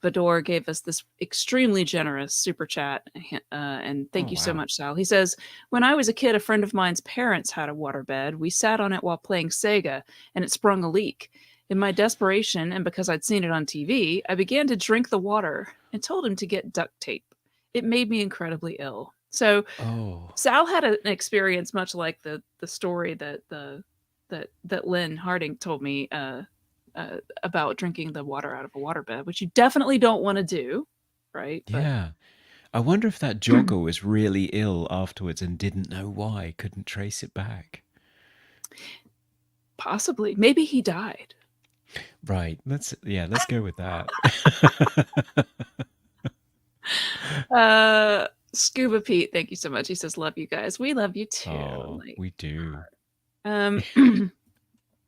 Vador gave us this extremely generous super chat, and thank Oh, you so wow. much, Sal. He says, "When I was a kid, a friend of mine's parents had a waterbed. We sat on it while playing Sega, and it sprung a leak. In my desperation, and because I'd seen it on TV, I began to drink the water and told him to get duct tape. It made me incredibly ill." So Oh, Sal had an experience much like the story that Lynn Harding told me, about drinking the water out of a waterbed, which you definitely don't want to do, right? But yeah. I wonder if that jogger was really ill afterwards and didn't know why, couldn't trace it back. possibly, maybe he died. Right. Let's go with that. Scuba Pete, thank you so much. He says, "Love you guys." We love you too. Oh, Like, we do. um,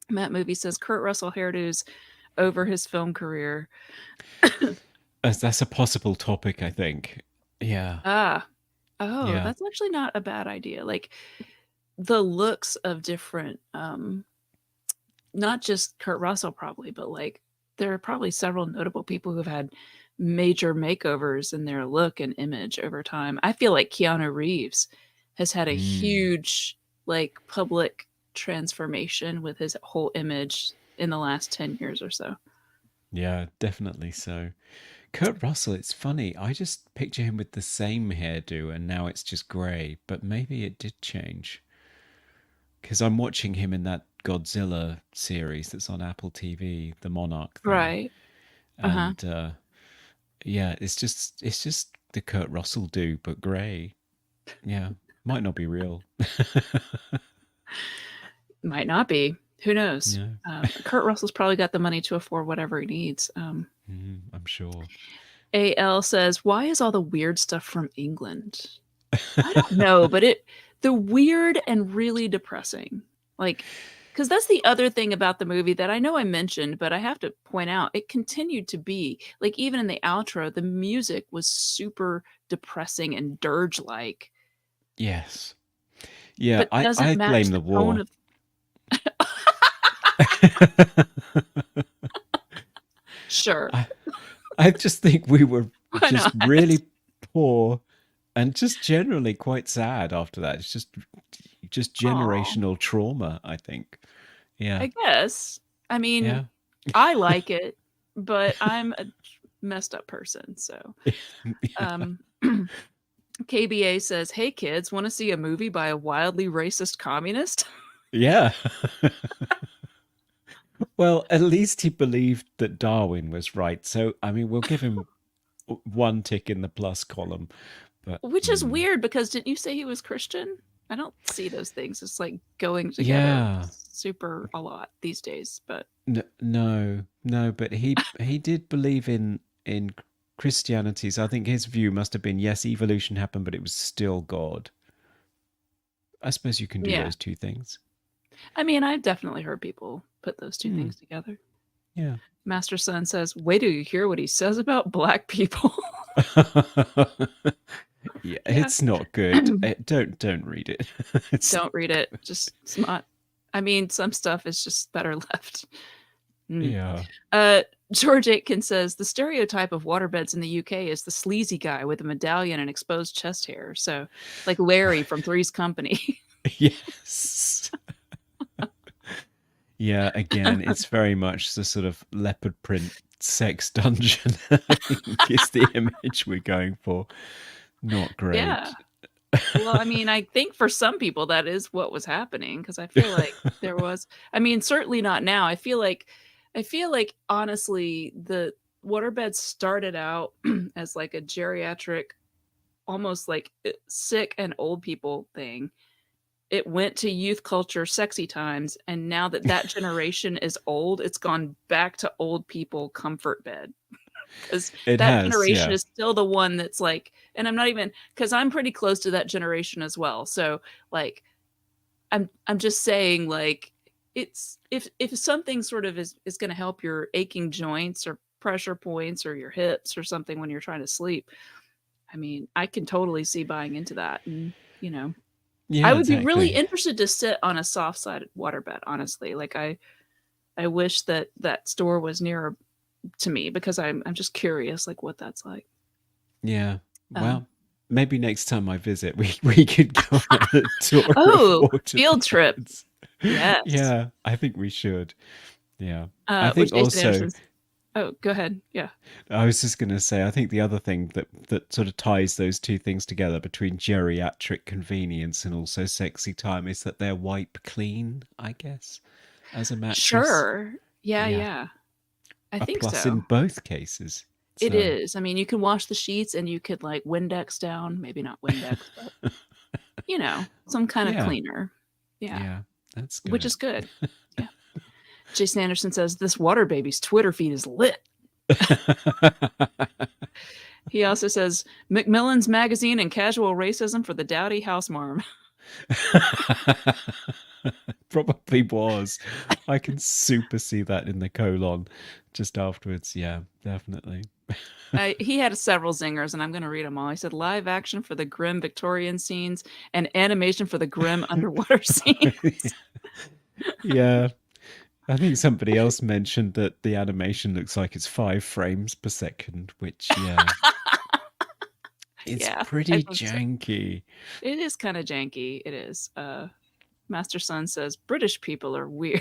Matt Movie says Kurt Russell hairdos over his film career. That's a possible topic, I think. Yeah. Ah, oh, Yeah. that's actually not a bad idea. Like the looks of different, not just Kurt Russell probably, but like there are probably several notable people who've had major makeovers in their look and image over time. I feel like Keanu Reeves has had a Mm. huge like public transformation with his whole image in the last 10 years or so. Yeah, definitely so. Kurt Russell, it's funny. I just picture him with the same hairdo and now it's just grey, but maybe it did change. Because I'm watching him in that Godzilla series that's on Apple TV, the Monarch thing. Right. Uh-huh. And yeah, it's just the Kurt Russell do, but grey. Yeah, might not be real. Might not be. Who knows? No, Kurt Russell's probably got the money to afford whatever he needs. I'm sure. AL says, "Why is all the weird stuff from England?" I don't know, but the weird and really depressing. Like, because that's the other thing about the movie that I know I mentioned, but I have to point out, it continued to be like, even in the outro, the music was super depressing and dirge-like, Yes. Yeah, but doesn't I match blame the the tone war. of. Sure, I, I just think we were why just not? really poor and just generally quite sad after that. It's just Aw, generational trauma, I think. Yeah. I guess. I Yeah. mean, I like it, but I'm a messed up person, so. Um, KBA says, "Hey kids, want to see a movie by a wildly racist communist?" Yeah. Well, at least he believed that Darwin was right. So, I mean, we'll give him one tick in the plus column. But Which is weird because didn't you say he was Christian? I don't see those things as like going together yeah. super a lot these days, but No, but he did believe in Christianity. So I think his view must have been yes, evolution happened, but it was still God. I suppose you can do yeah. those two things. I mean, I've definitely heard people put those two Hmm. things together. Yeah. Master Son says, "Wait till you hear what he says about black people." Yeah, Yeah. it's not good. Don't read it. Don't read it. Just it's not. I mean, some stuff is just better left. Yeah. George Aitken says the stereotype of waterbeds in the UK is the sleazy guy with a medallion and exposed chest hair. So, like Larry from Three's Company. Yes. Yeah, again, it's very much the sort of leopard print sex dungeon, I think is the image we're going for. Not great. Yeah. Well, I mean, I think for some people that is what was happening because I feel like there was. I mean, certainly not now. I feel like honestly, the waterbed started out as like a geriatric, almost like sick and old people thing. It went to youth culture, sexy times, and now that generation is old, it's gone back to old people comfort bed. Because It that has, generation yeah. is still the one that's like, and I'm not even because I'm pretty close to that generation as well. So like, I'm just saying like, it's if something sort of is going to help your aching joints or pressure points or your hips or something when you're trying to sleep. I mean, I can totally see buying into that, and Yeah, I would be really exactly. interested to sit on a soft-sided waterbed. Honestly, like I wish that store was nearer to me because I'm just curious, like what that's like. Yeah. Um, Well, maybe next time I visit, we could go on a tour Oh, of field trip. waterbeds. Yes. Yeah, I think we should. Yeah. I Which think Jason also, Anderson's. Oh, go ahead. Yeah. I was just going to say, I think the other thing that sort of ties those two things together between geriatric convenience and also sexy time is that they're wipe clean, I guess, as a mattress. Sure. Yeah, Yeah. yeah. I A think plus so. in both cases. It So, is. I mean, you can wash the sheets and you could like Windex down, maybe not Windex, but some kind of Yeah. cleaner. Yeah. Yeah, that's good. Which is good. Yeah. Jason Anderson says this water baby's Twitter feed is lit. He also says Macmillan's Magazine and casual racism for the dowdy house marm. Probably was. I can super see that in the colon just afterwards. Yeah, definitely. He had several zingers, and I'm going to read them all. He said live action for the grim Victorian scenes and animation for the grim underwater scenes. Yeah. I think somebody else mentioned that the animation looks like it's 5 frames per second, which, yeah. It's Yeah, I pretty think so. janky. It is kind of janky. It is. Master Son says British people are weird.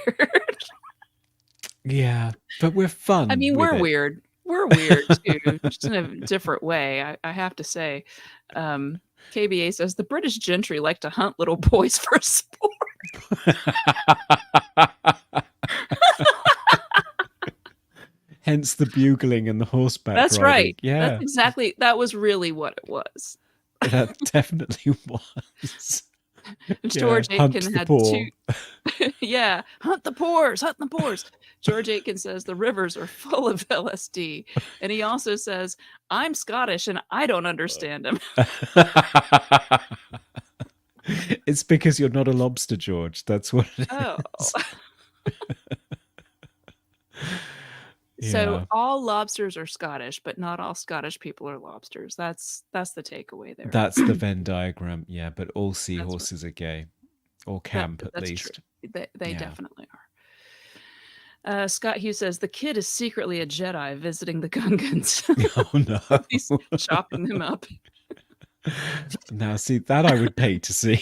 Yeah, but we're fun. I mean, with we're it. weird. We're weird too, just in a different way. I have to say. KBA says the British gentry like to hunt little boys for sport. Hence the bugling and the horseback That's riding. right. Yeah, That's exactly. That was really what it was. that definitely was. George hunt Aitken the had poor. two. Yeah, hunt the pores, hunt the pores. George Aitken says the rivers are full of LSD, and he also says I'm Scottish and I don't understand him. It's because you're not a lobster, George. That's what it Oh. is. So Yeah. all lobsters are Scottish, but not all Scottish people are lobsters. That's the takeaway there. That's the Venn diagram. Yeah, but all right. seahorses are gay. Or camp, at That's least. true. They Yeah. definitely are. Scott Hughes says the kid is secretly a Jedi visiting the Gungans. Oh, no. He's chopping them up. Now, see, that I would pay to see.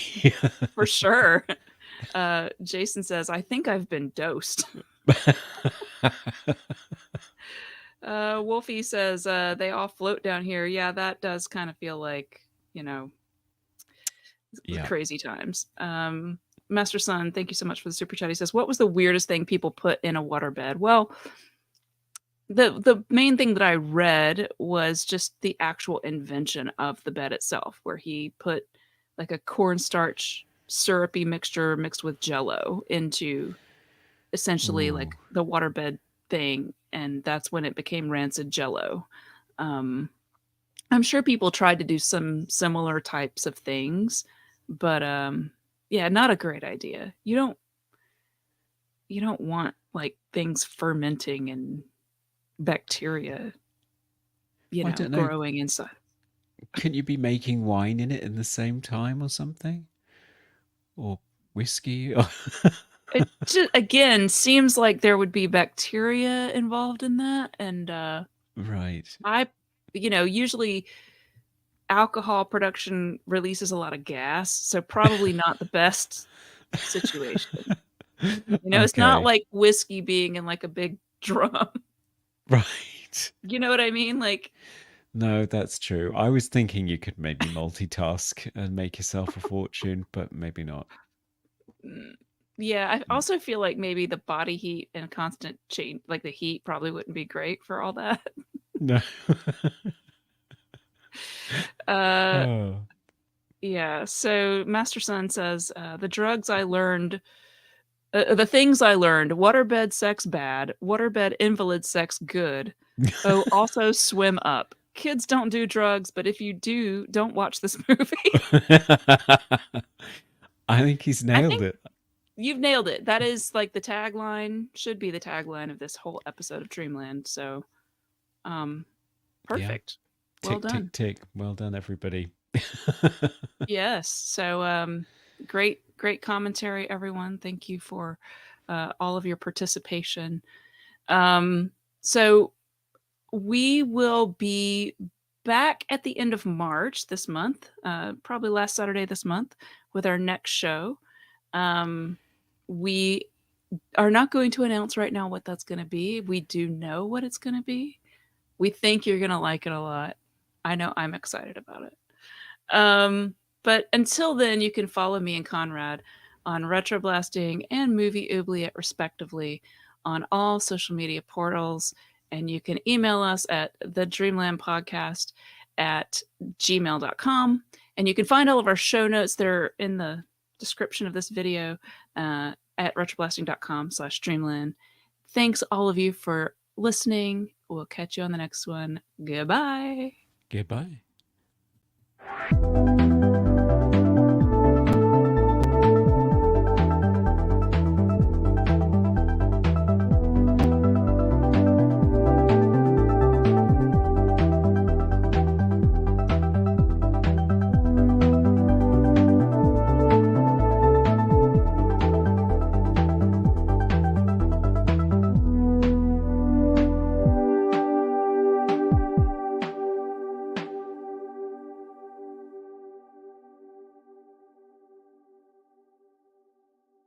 For sure. Jason says, I think I've been dosed. Wolfie says, they all float down here. Yeah, that does kind of feel like, Yeah. crazy times. Master Son, thank you so much for the super chat. He says, what was the weirdest thing people put in a waterbed? Well, the main thing that I read was just the actual invention of the bed itself, where he put like a cornstarch syrupy mixture mixed with Jello into essentially like the waterbed thing, and that's when it became rancid Jello. I'm sure people tried to do some similar types of things, but yeah, not a great idea. You don't want like things fermenting and bacteria, I don't know. growing inside. Couldn't you be making wine in it in the same time or something? Or whiskey? It just, again, seems like there would be bacteria involved in that, and Right. I, usually alcohol production releases a lot of gas, so probably not the best situation. It's not Okay. like whiskey being in like a big drum. Right. You know what I mean? Like, No, that's true. I was thinking you could maybe multitask and make yourself a fortune, but maybe not. yeah, I also feel like maybe the body heat and constant change, like the heat probably wouldn't be great for all that. No. Uh, Oh. yeah, so Master Son says, the things I learned, waterbed sex bad, waterbed invalid sex good. Oh, also swim up. Kids don't do drugs, but if you do, don't watch this movie. I think he's I nailed think it. you've nailed it. That is like the tagline, should be the tagline of this whole episode of Dreamland. So, perfect. Well Tick, done. tick, tick. Well done, everybody. Yes. So, great commentary, everyone. Thank you for all of your participation. So we will be back at the end of March this month, probably last Saturday this month, with our next show. We are not going to announce right now what that's going to be. We do know what it's going to be. We think you're going to like it a lot. I know I'm excited about it. But until then, you can follow me and Conrad on Retroblasting and Movie Oubliette, respectively, on all social media portals. And you can email us at thedreamlandpodcast@gmail.com. And you can find all of our show notes. They're in the description of this video at retroblasting.com/dreamland. Thanks all of you for listening. We'll catch you on the next one. Goodbye. Goodbye.